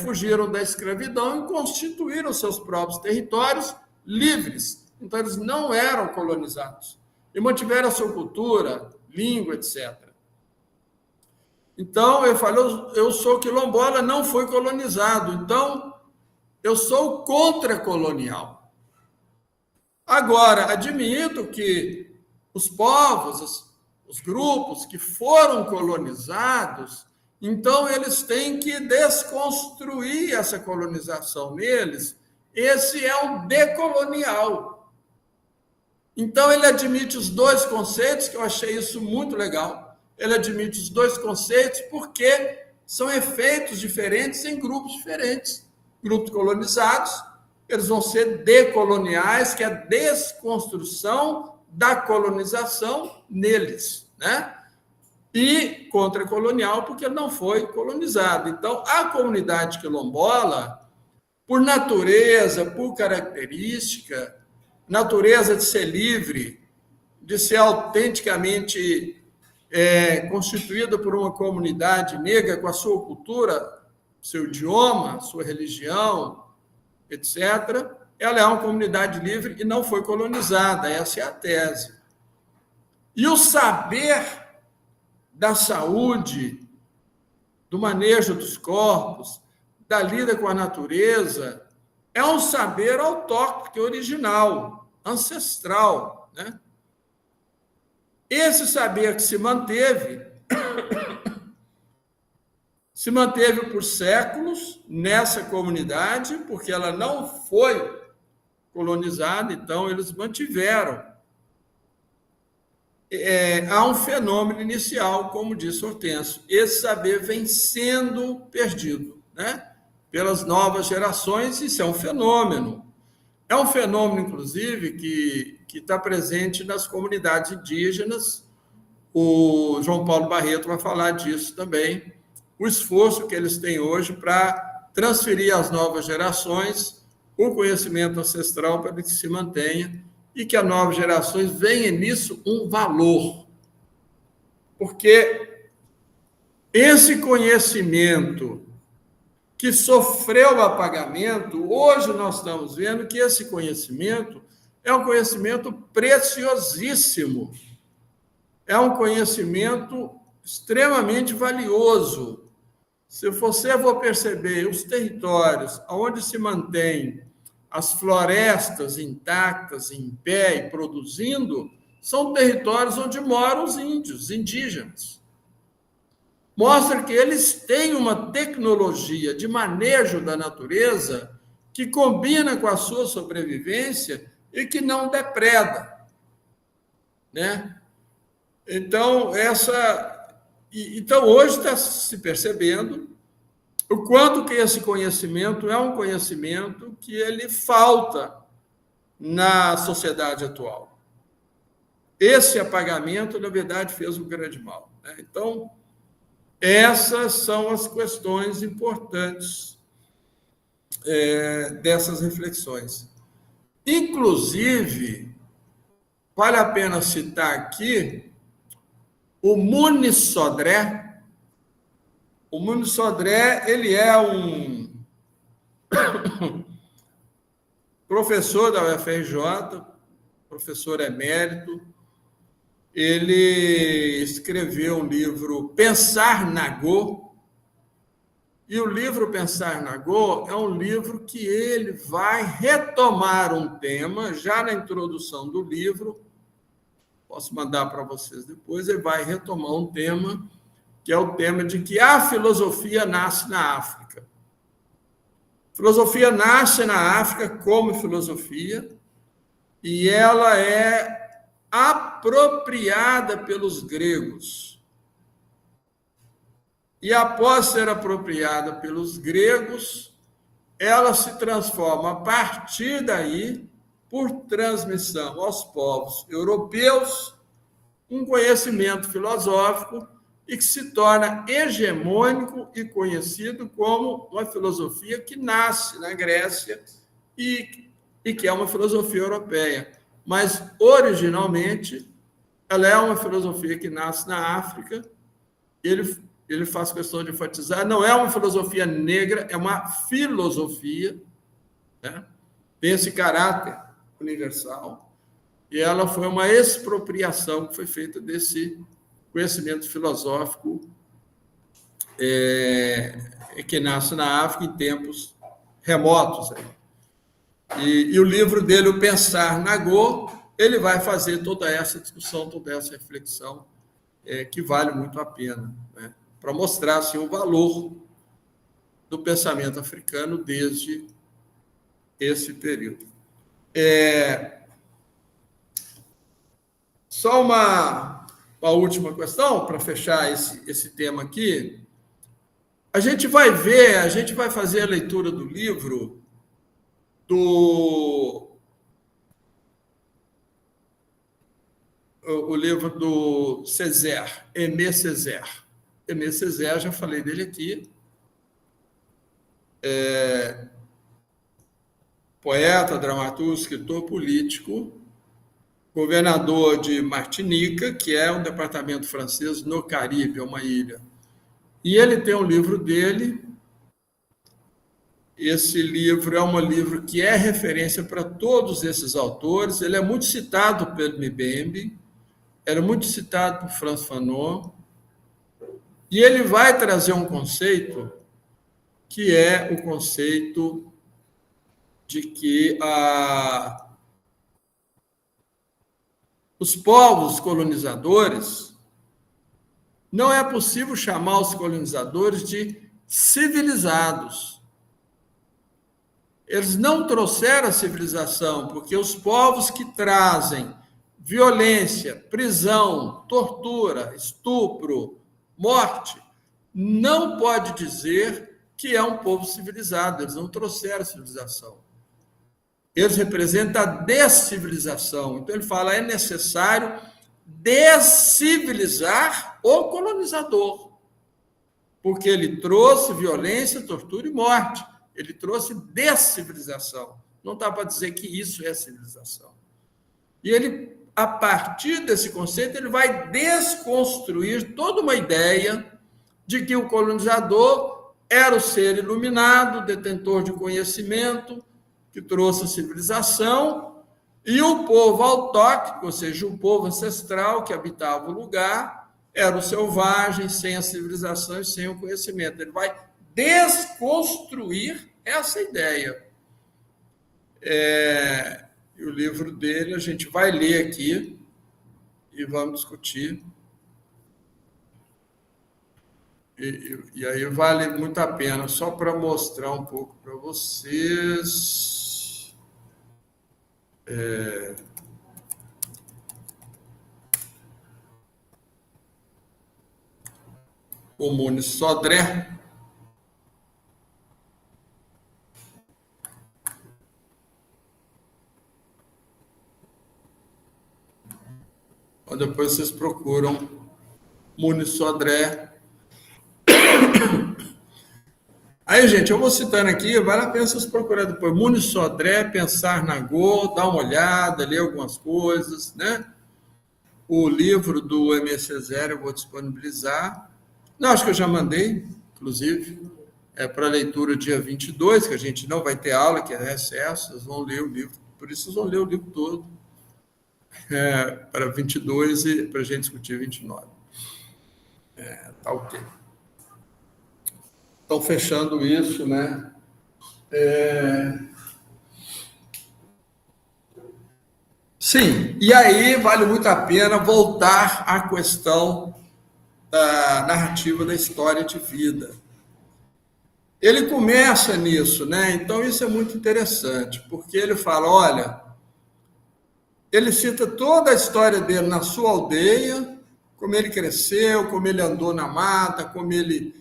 fugiram da escravidão e constituíram seus próprios territórios livres. Então, eles não eram colonizados e mantiveram a sua cultura, língua, etc. Então, eu falo, eu sou quilombola, não fui colonizado, então eu sou contracolonial. Agora, admito que os povos, os grupos que foram colonizados, então eles têm que desconstruir essa colonização neles. Esse é o decolonial. Então, ele admite os dois conceitos, que eu achei isso muito legal. Ele admite os dois conceitos porque são efeitos diferentes em grupos diferentes. Grupos colonizados, eles vão ser decoloniais, que é a desconstrução da colonização neles, né? E contracolonial, porque ele não foi colonizado. Então, a comunidade quilombola, por natureza, por característica, natureza de ser livre, de ser autenticamente constituída por uma comunidade negra com a sua cultura, seu idioma, sua religião, etc., ela é uma comunidade livre e não foi colonizada, essa é a tese. E o saber da saúde, do manejo dos corpos, da lida com a natureza, é um saber autóctone, original, ancestral, né? Esse saber que se manteve por séculos nessa comunidade, porque ela não foi colonizada, então eles mantiveram. Há um fenômeno inicial, como disse Hortêncio, esse saber vem sendo perdido, né? Pelas novas gerações, isso é um fenômeno. É um fenômeno, inclusive, que está presente nas comunidades indígenas. O João Paulo Barreto vai falar disso também, o esforço que eles têm hoje para transferir às novas gerações o conhecimento ancestral para que se mantenha e que as novas gerações venham nisso um valor. Porque esse conhecimento que sofreu apagamento, hoje nós estamos vendo que esse conhecimento é um conhecimento preciosíssimo, é um conhecimento extremamente valioso. Se você for perceber os territórios onde se mantém as florestas intactas, em pé e produzindo, são territórios onde moram os índios, indígenas. Mostra que eles têm uma tecnologia de manejo da natureza que combina com a sua sobrevivência e que não depreda, né? Então, hoje está se percebendo o quanto que esse conhecimento é um conhecimento que ele falta na sociedade atual. Esse apagamento, na verdade, fez um grande mal, né? Então, essas são as questões importantes dessas reflexões. Inclusive, vale a pena citar aqui o Muniz Sodré. O Muniz Sodré, ele é um professor da UFRJ, professor emérito. Ele escreveu um livro, Pensar Nagô, e o livro Pensar Nagô é um livro que ele vai retomar um tema, já na introdução do livro, posso mandar para vocês depois, ele vai retomar um tema, que é o tema de que a filosofia nasce na África. A filosofia nasce na África como filosofia, e ela é apropriada pelos gregos. E após ser apropriada pelos gregos, ela se transforma, a partir daí, por transmissão aos povos europeus, um conhecimento filosófico e que se torna hegemônico e conhecido como uma filosofia que nasce na Grécia e que é uma filosofia europeia. Mas, originalmente, ela é uma filosofia que nasce na África. Ele faz questão de enfatizar, não é uma filosofia negra, é uma filosofia, né? Tem esse caráter universal, e ela foi uma expropriação que foi feita desse conhecimento filosófico que nasce na África em tempos remotos. E o livro dele, O Pensar Nagô, ele vai fazer toda essa discussão, toda essa reflexão, que vale muito a pena, né? Para mostrar assim, o valor do pensamento africano desde esse período. Só uma última questão, para fechar esse tema aqui. A gente vai fazer a leitura do livro o livro do Césaire, Aimé Césaire. Aimé Césaire, já falei dele aqui. Poeta, dramaturgo, escritor, político, governador de Martinica, que é um departamento francês no Caribe, é uma ilha. E ele tem um livro dele. Esse livro é um livro que é referência para todos esses autores. Ele é muito citado pelo Mbembe, era muito citado por Frantz Fanon, e ele vai trazer um conceito que é o conceito de que os povos colonizadores, não é possível chamar os colonizadores de civilizados. Eles não trouxeram a civilização, porque os povos que trazem violência, prisão, tortura, estupro, morte, não pode dizer que é um povo civilizado. Eles não trouxeram a civilização. Eles representam a descivilização. Então, ele fala, é necessário descivilizar o colonizador, porque ele trouxe violência, tortura e morte. Ele trouxe descivilização. Não dá para dizer que isso é civilização. E ele, a partir desse conceito, ele vai desconstruir toda uma ideia de que o colonizador era o ser iluminado, detentor de conhecimento, que trouxe a civilização, e o povo autóctone, ou seja, o povo ancestral que habitava o lugar, era o selvagem, sem a civilização e sem o conhecimento. Ele vai desconstruir essa ideia. E o livro dele a gente vai ler aqui e vamos discutir. E aí vale muito a pena, só para mostrar um pouco para vocês. O Muniz Sodré. Ou depois vocês procuram Muniz Sodré. Aí, gente, eu vou citando aqui, vale a pena vocês procurarem depois. Muniz Sodré, Pensar Nagô, dá uma olhada, ler algumas coisas, né? O livro do Aimé Césaire eu vou disponibilizar. Não, acho que eu já mandei, inclusive, para leitura dia 22, que a gente não vai ter aula, que é recesso, vocês vão ler o livro, por isso vocês vão ler o livro todo, para 22 e para a gente discutir 29. Tá ok. Então, fechando isso, né? Sim, e aí vale muito a pena voltar à questão da narrativa da história de vida. Ele começa nisso, né? Então isso é muito interessante, porque ele fala, olha, ele cita toda a história dele na sua aldeia, como ele cresceu, como ele andou na mata, como ele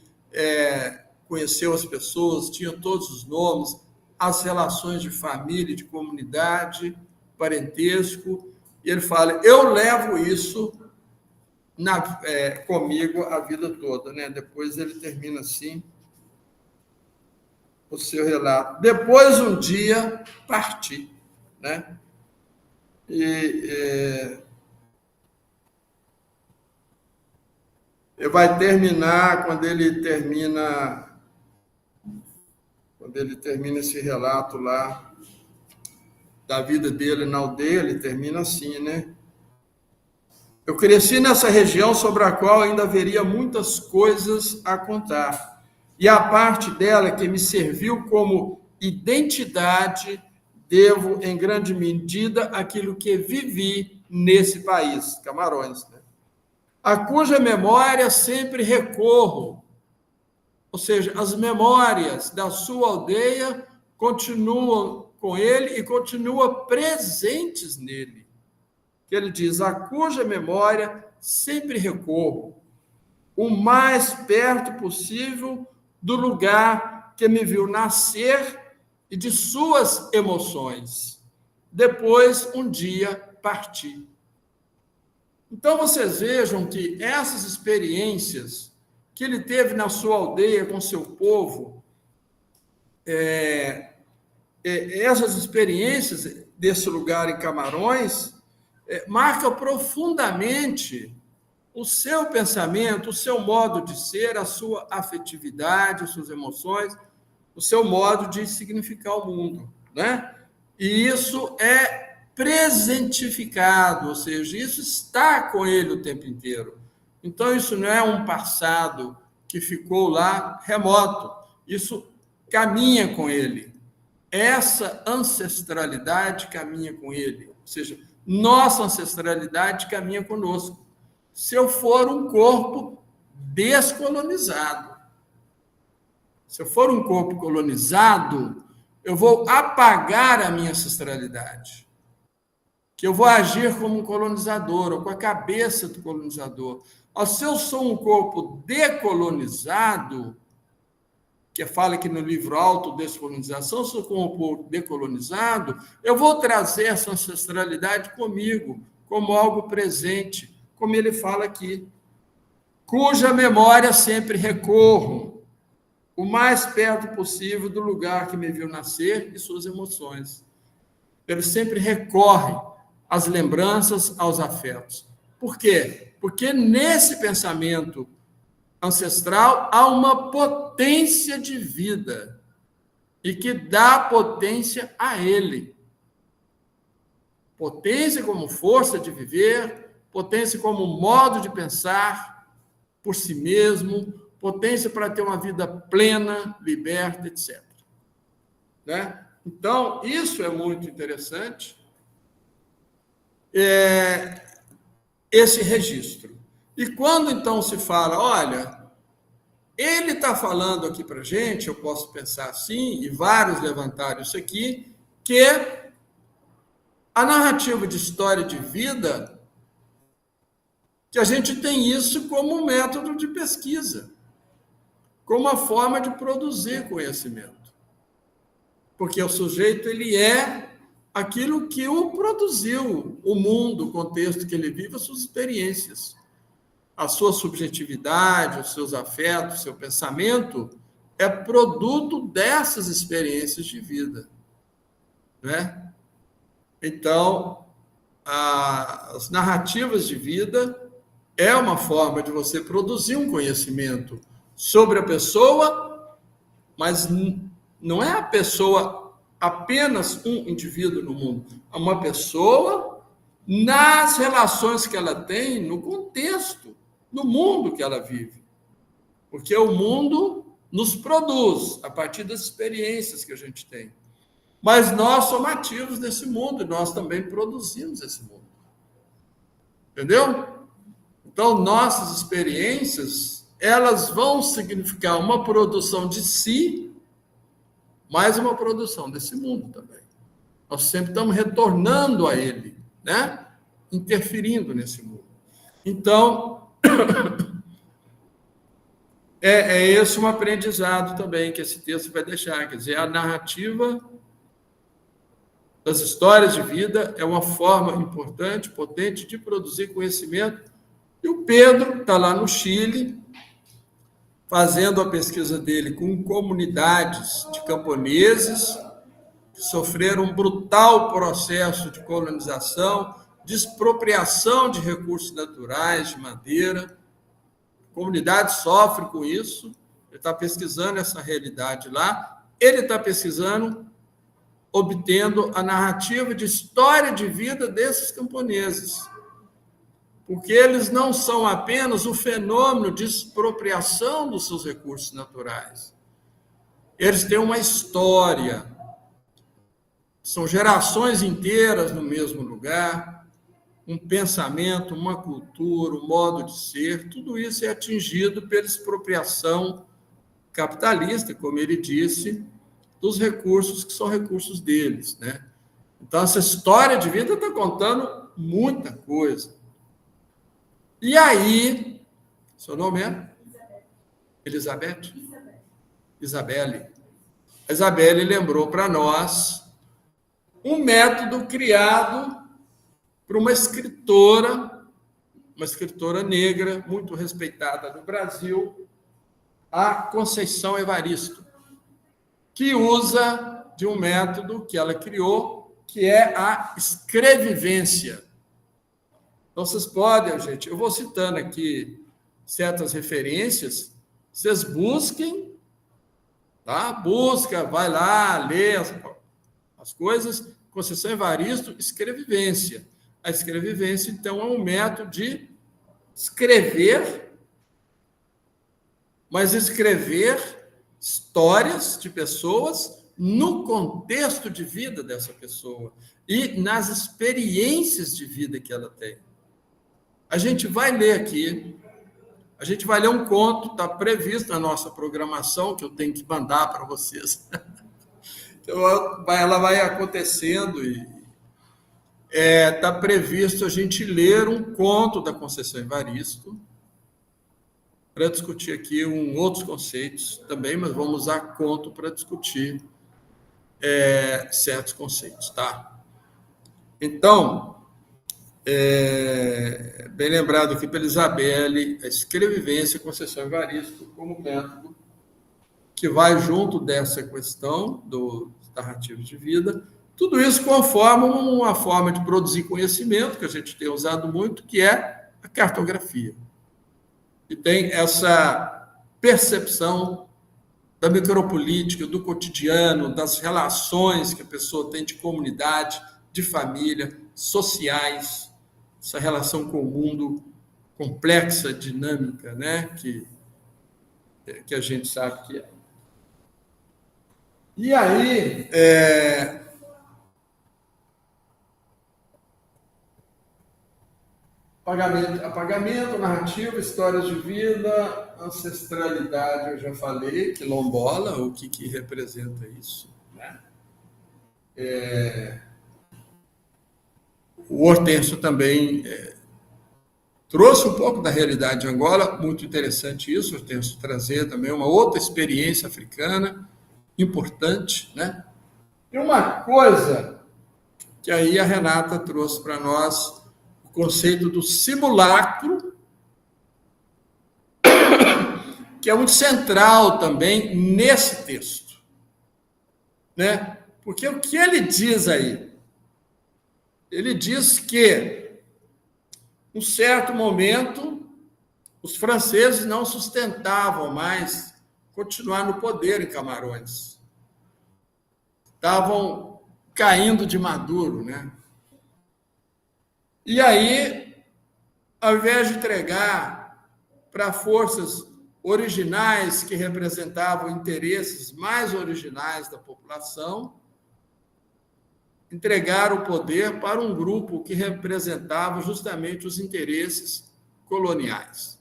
conheceu as pessoas, tinha todos os nomes, as relações de família, de comunidade, parentesco, e ele fala, eu levo isso comigo a vida toda, né? Depois ele termina assim o seu relato. Depois, um dia, parti, né? E vai terminar, quando ele termina esse relato lá da vida dele na aldeia, ele termina assim, né? Eu cresci nessa região sobre a qual ainda haveria muitas coisas a contar. E a parte dela que me serviu como identidade, devo, em grande medida, aquilo que vivi nesse país, Camarões, né? A cuja memória sempre recorro. Ou seja, as memórias da sua aldeia continuam com ele e continuam presentes nele. Que ele diz, a cuja memória sempre recorro, o mais perto possível do lugar que me viu nascer e de suas emoções. Depois, um dia, parti. Então, vocês vejam que essas experiências que ele teve na sua aldeia com seu povo, essas experiências desse lugar em Camarões, marcam profundamente o seu pensamento, o seu modo de ser, a sua afetividade, as suas emoções, o seu modo de significar o mundo, né? E isso é presentificado, ou seja, isso está com ele o tempo inteiro. Então, isso não é um passado que ficou lá remoto, isso caminha com ele. Essa ancestralidade caminha com ele, ou seja, nossa ancestralidade caminha conosco. Se eu for um corpo descolonizado, se eu for um corpo colonizado, eu vou apagar a minha ancestralidade, que eu vou agir como um colonizador, ou com a cabeça do colonizador. Se eu sou um corpo decolonizado, que fala aqui no livro Autodescolonização, se eu sou um corpo decolonizado, eu vou trazer essa ancestralidade comigo, como algo presente, como ele fala aqui, cuja memória sempre recorro, o mais perto possível do lugar que me viu nascer e suas emoções. Ele sempre recorre às lembranças, aos afetos. Por quê? Porque nesse pensamento ancestral há uma potência de vida e que dá potência a ele. Potência como força de viver, potência como modo de pensar por si mesmo, potência para ter uma vida plena, liberta, etc. Né? Então, isso é muito interessante, esse registro. E quando, então, se fala, olha, ele está falando aqui para a gente, eu posso pensar assim, e vários levantaram isso aqui, que a narrativa de história de vida, que a gente tem isso como um método de pesquisa, como uma forma de produzir conhecimento. Porque o sujeito, ele é aquilo que o produziu, o mundo, o contexto que ele vive, as suas experiências. A sua subjetividade, os seus afetos, o seu pensamento é produto dessas experiências de vida, né? Então, as narrativas de vida é uma forma de você produzir um conhecimento sobre a pessoa, mas não é a pessoa apenas um indivíduo no mundo, é uma pessoa nas relações que ela tem, no contexto, no mundo que ela vive. Porque o mundo nos produz a partir das experiências que a gente tem. Mas nós somos ativos nesse mundo e nós também produzimos esse mundo. Entendeu? Então, nossas experiências, elas vão significar uma produção de si, mais uma produção desse mundo também. Nós sempre estamos retornando a ele, né? Interferindo nesse mundo. Então, é esse um aprendizado também que esse texto vai deixar. Quer dizer, a narrativa das histórias de vida é uma forma importante, potente de produzir conhecimento. E o Pedro está lá no Chile, fazendo a pesquisa dele com comunidades de camponeses que sofreram um brutal processo de colonização, de expropriação de recursos naturais, de madeira. A comunidade sofre com isso. Ele está pesquisando essa realidade lá. Ele está pesquisando, obtendo a narrativa de história de vida desses camponeses. Porque eles não são apenas o fenômeno de expropriação dos seus recursos naturais. Eles têm uma história. São gerações inteiras no mesmo lugar, um pensamento, uma cultura, um modo de ser, tudo isso é atingido pela expropriação capitalista, como ele disse, dos recursos que são recursos deles, né? Então, essa história de vida está contando muita coisa. E aí, seu nome é? Elizabeth? Isabelle. A Isabelle lembrou para nós um método criado por uma escritora negra, muito respeitada no Brasil, a Conceição Evaristo, que usa de um método que ela criou, que é a escrevivência. Então, vocês podem, gente, eu vou citando aqui certas referências, vocês busquem, tá? Busca, vai lá, lê as coisas. Conceição Evaristo, escrevivência. A escrevivência, então, é um método de escrever, mas escrever histórias de pessoas no contexto de vida dessa pessoa e nas experiências de vida que ela tem. A gente vai ler aqui, a gente vai ler um conto, está previsto na nossa programação, que eu tenho que mandar para vocês. Então, ela vai acontecendo e está previsto a gente ler um conto da Conceição Evaristo para discutir aqui outros conceitos também, mas vamos usar conto para discutir certos conceitos, tá? Então, bem lembrado aqui pela Isabelle, a escrevivência Conceição Evaristo como método que vai junto dessa questão dos narrativos de vida. Tudo isso conforma uma forma de produzir conhecimento, que a gente tem usado muito, que é a cartografia. E tem essa percepção da micropolítica, do cotidiano, das relações que a pessoa tem de comunidade, de família, sociais, essa relação com o mundo complexa, dinâmica, né? que a gente sabe que é. E aí, apagamento, narrativa, histórias de vida, ancestralidade, eu já falei, quilombola, o que representa isso, né? O Hortêncio também trouxe um pouco da realidade de Angola, muito interessante isso, o Hortêncio trazer também uma outra experiência africana, importante, né? E uma coisa que aí a Renata trouxe para nós, o conceito do simulacro, que é muito central também nesse texto, né? Porque o que ele diz aí? Ele diz que, em um certo momento, os franceses não sustentavam mais continuar no poder em Camarões. Estavam caindo de maduro, né? E aí, ao invés de entregar para forças originais que representavam interesses mais originais da população, entregaram o poder para um grupo que representava justamente os interesses coloniais.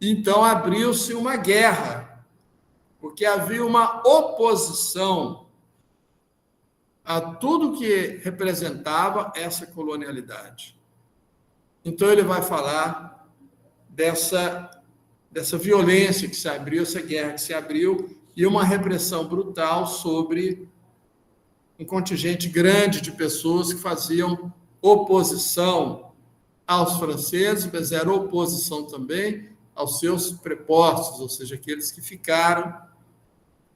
Então, abriu-se uma guerra, porque havia uma oposição a tudo que representava essa colonialidade. Então, ele vai falar dessa violência que se abriu, essa guerra que se abriu, e uma repressão brutal sobre um contingente grande de pessoas que faziam oposição aos franceses, mas era oposição também aos seus prepostos, ou seja, aqueles que ficaram,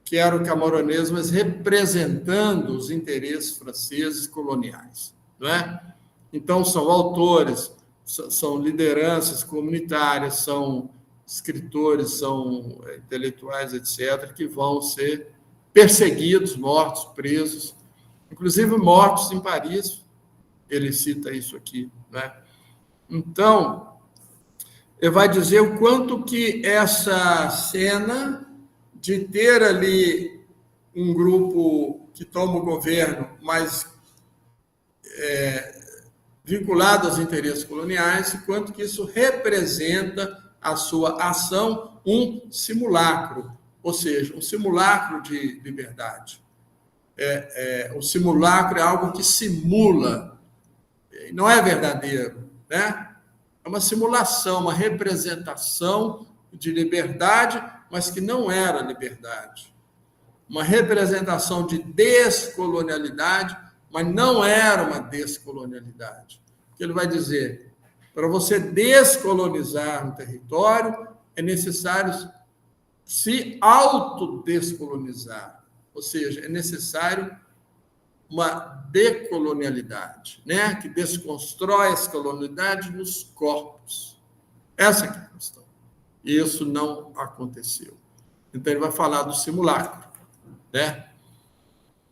que eram camaroneses, mas representando os interesses franceses coloniais, não é? Então, são autores, são lideranças comunitárias, são escritores, são intelectuais, etc., que vão ser perseguidos, mortos, presos, inclusive mortos em Paris. Ele cita isso aqui, né? Então, ele vai dizer o quanto que essa cena de ter ali um grupo que toma o governo, mas vinculado aos interesses coloniais, e quanto que isso representa a sua ação um simulacro, ou seja, um simulacro de liberdade. O simulacro é algo que simula, não é verdadeiro, né? É uma simulação, uma representação de liberdade, mas que não era liberdade. Uma representação de descolonialidade, mas não era uma descolonialidade. Ele vai dizer, para você descolonizar um território, é necessário se autodescolonizar, ou seja, é necessário uma decolonialidade, né? Que desconstrói essa colonialidade nos corpos. Essa é a questão. E isso não aconteceu. Então, ele vai falar do simulacro, né?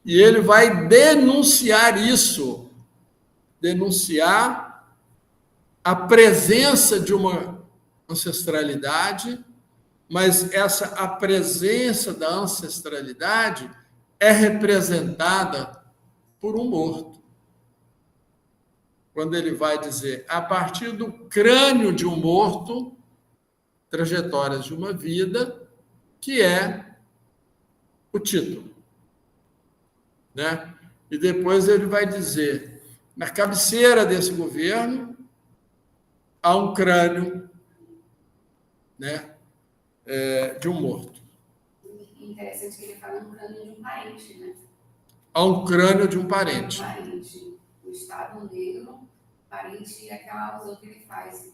E ele vai denunciar isso, denunciar a presença de uma ancestralidade, mas a presença da ancestralidade é representada por um morto. Quando ele vai dizer, a partir do crânio de um morto, trajetórias de uma vida, que é o título, né? E depois ele vai dizer, na cabeceira desse governo, há um crânio, né, de um morto. Interessante que ele fala um crânio de um parente, né? Há um crânio de um parente. O Estado Negro, parente, é aquela alusão que ele faz.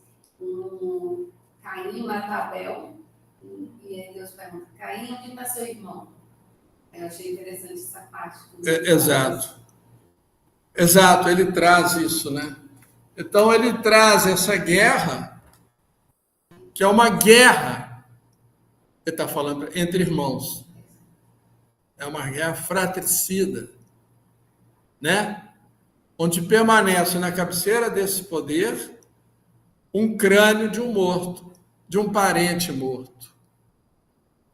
Caim mata Abel, e aí Deus pergunta, Caim, onde está seu irmão? Eu achei interessante essa parte. Exato, ele traz isso, né? Então, ele traz essa guerra, que é uma guerra, ele está falando, entre irmãos. É uma guerra fratricida, né? Onde permanece na cabeceira desse poder um crânio de um morto, de um parente morto.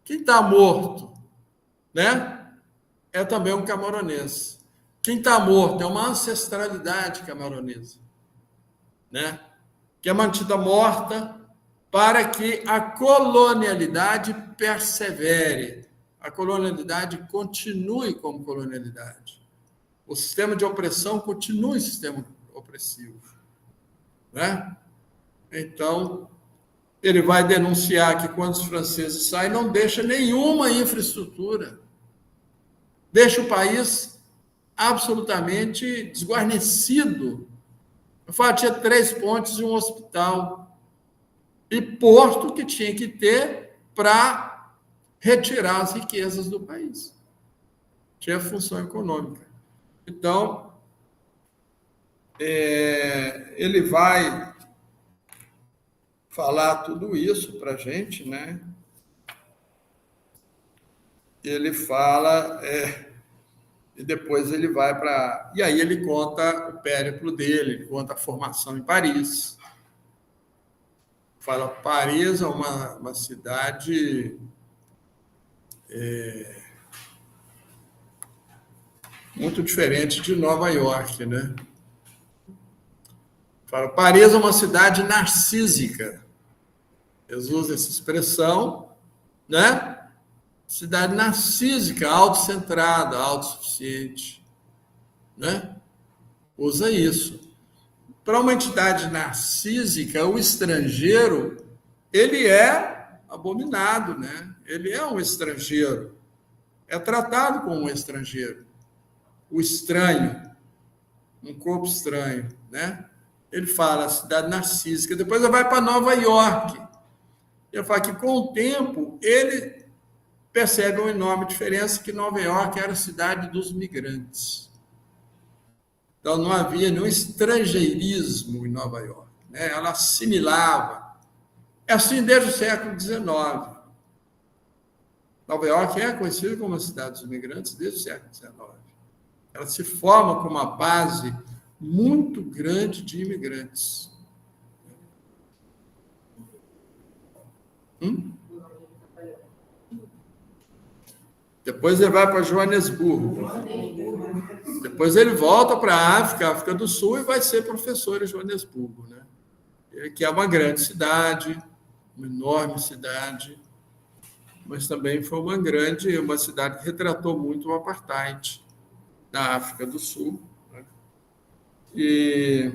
Quem está morto, né? É também um camaronês. Quem está morto é uma ancestralidade camaronesa, né? Que é mantida morta para que a colonialidade persevere, a colonialidade continue como colonialidade. O sistema de opressão continue sistema opressivo, né? Então, ele vai denunciar que quando os franceses saem, não deixa nenhuma infraestrutura, deixa o país absolutamente desguarnecido. Eu falo, tinha 3 pontes e um hospital, e porto que tinha que ter para retirar as riquezas do país. Tinha função econômica. Então, ele vai falar tudo isso para a gente, né? Ele fala, e depois ele vai para... E aí ele conta o périplo dele, ele conta a formação em Paris. Fala, Paris é uma cidade muito diferente de Nova York, né? Fala, Paris é uma cidade narcísica. Eles usam essa expressão, né? Cidade narcísica, autocentrada, autossuficiente, né? Usa isso. Para uma entidade narcísica, o estrangeiro, ele é abominado, né? Ele é um estrangeiro. É tratado como um estrangeiro. O estranho, um corpo estranho, né? Ele fala cidade narcísica. Depois ele vai para Nova York. Ele fala que com o tempo ele percebe uma enorme diferença, que Nova York era a cidade dos migrantes. Então não havia nenhum estrangeirismo em Nova York, né? Ela assimilava. É assim desde o século XIX. Nova York é conhecida como a cidade dos imigrantes desde o século XIX. Ela se forma como uma base muito grande de imigrantes. Depois ele vai para Joanesburgo. Depois ele volta para a África do Sul, e vai ser professor em Joanesburgo, né? Que é uma grande cidade, uma enorme cidade, mas também foi uma cidade que retratou muito o apartheid na África do Sul, né? E,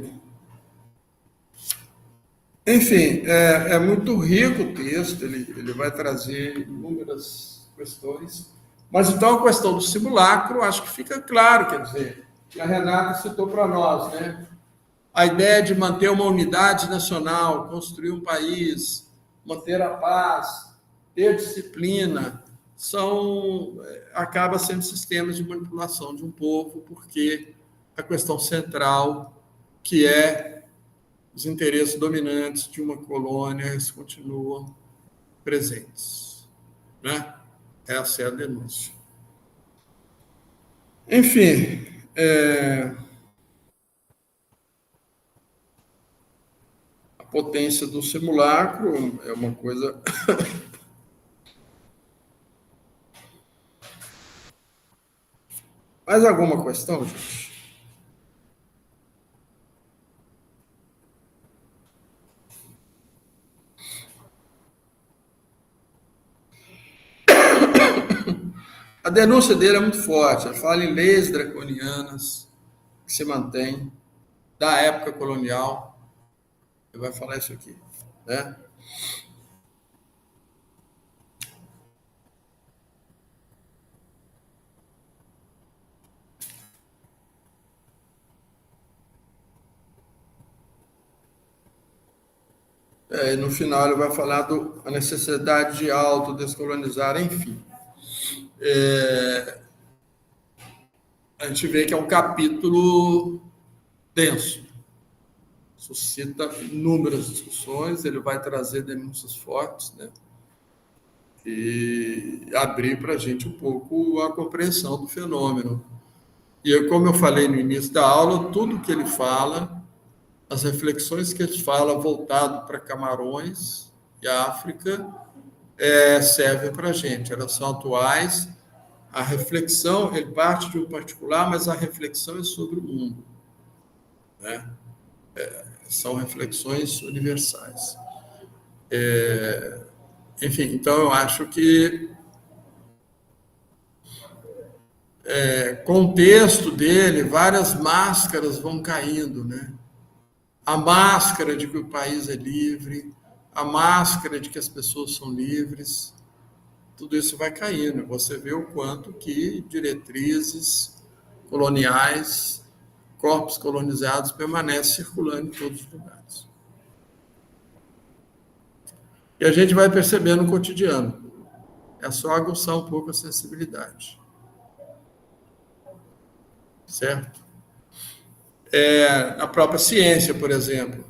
enfim, é muito rico o texto, ele vai trazer inúmeras questões, mas então a questão do simulacro, acho que fica claro, quer dizer, que a Renata citou para nós, né? A ideia de manter uma unidade nacional, construir um país, manter a paz, ter disciplina, acaba sendo sistemas de manipulação de um povo, porque a questão central, que é os interesses dominantes de uma colônia, eles continuam presentes, né? Essa é a denúncia. Enfim, a potência do simulacro é uma coisa... Mais alguma questão, gente? A denúncia dele é muito forte. Ele fala em leis draconianas que se mantêm da época colonial. Ele vai falar isso aqui, né? E no final ele vai falar da necessidade de autodescolonizar, enfim. A gente vê que é um capítulo denso, suscita inúmeras discussões, ele vai trazer denúncias fortes, né? E abrir para a gente um pouco a compreensão do fenômeno. E como eu falei no início da aula, tudo que ele fala, as reflexões que ele fala voltado para Camarões e África, servem para a gente, elas são atuais. A reflexão, ele parte de um particular, mas a reflexão é sobre o mundo, né? São reflexões universais. Enfim, então eu acho que com o texto dele, várias máscaras vão caindo, né? A máscara de que o país é livre, a máscara de que as pessoas são livres, tudo isso vai caindo. Você vê o quanto que diretrizes coloniais, corpos colonizados permanecem circulando em todos os lugares. E a gente vai percebendo no cotidiano. É só aguçar um pouco a sensibilidade. Certo? Na própria ciência, por exemplo,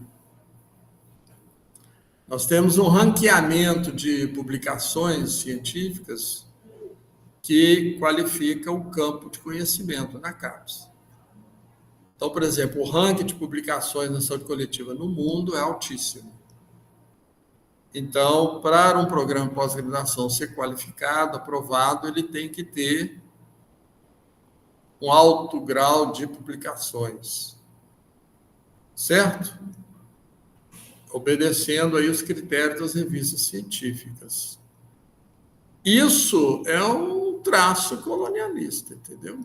nós temos um ranqueamento de publicações científicas que qualifica o campo de conhecimento na CAPES. Então, por exemplo, o ranking de publicações na saúde coletiva no mundo é altíssimo. Então, para um programa de pós-graduação ser qualificado, aprovado, ele tem que ter um alto grau de publicações, certo? Obedecendo aí os critérios das revistas científicas. Isso é um traço colonialista, entendeu?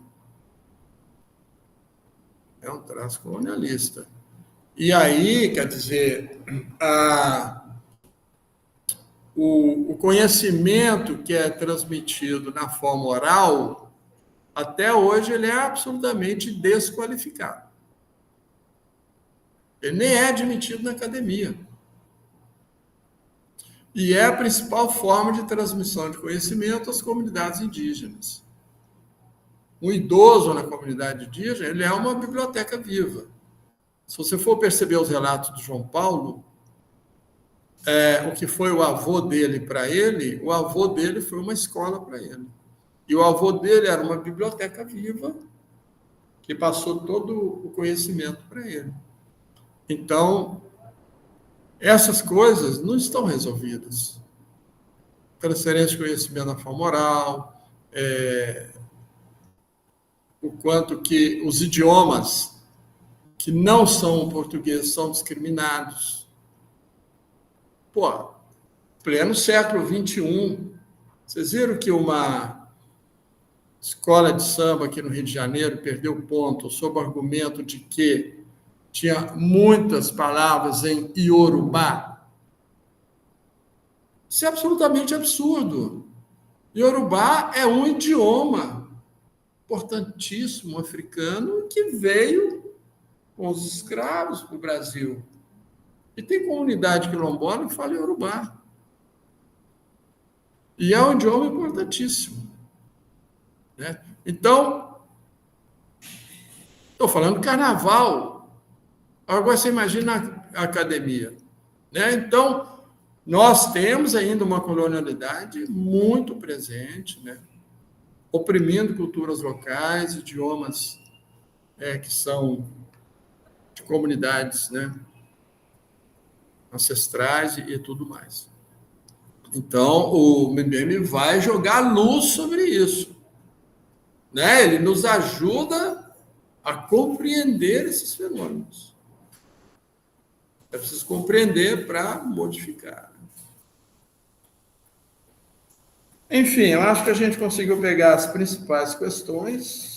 É um traço colonialista. E aí, quer dizer, o conhecimento que é transmitido na forma oral, até hoje, ele é absolutamente desqualificado. Ele nem é admitido na academia. E é a principal forma de transmissão de conhecimento às comunidades indígenas. Um idoso na comunidade indígena, ele é uma biblioteca viva. Se você for perceber os relatos do João Paulo, o que foi o avô dele para ele, o avô dele foi uma escola para ele. E o avô dele era uma biblioteca viva que passou todo o conhecimento para ele. Então, essas coisas não estão resolvidas. Transferência de conhecimento na forma oral, o quanto que os idiomas que não são português são discriminados. Pô, pleno século XXI, vocês viram que uma escola de samba aqui no Rio de Janeiro perdeu ponto sob o argumento de que tinha muitas palavras em iorubá? Isso é absolutamente absurdo. Iorubá é um idioma importantíssimo africano que veio com os escravos para o Brasil. E tem comunidade quilombola que fala iorubá. E é um idioma importantíssimo, né? Então, estou falando carnaval. Agora você imagina a academia, né? Então, nós temos ainda uma colonialidade muito presente, né? Oprimindo culturas locais, idiomas que são de comunidades, né, ancestrais e tudo mais. Então, o MBM vai jogar luz sobre isso, né? Ele nos ajuda a compreender esses fenômenos. É preciso compreender para modificar. Enfim, eu acho que a gente conseguiu pegar as principais questões.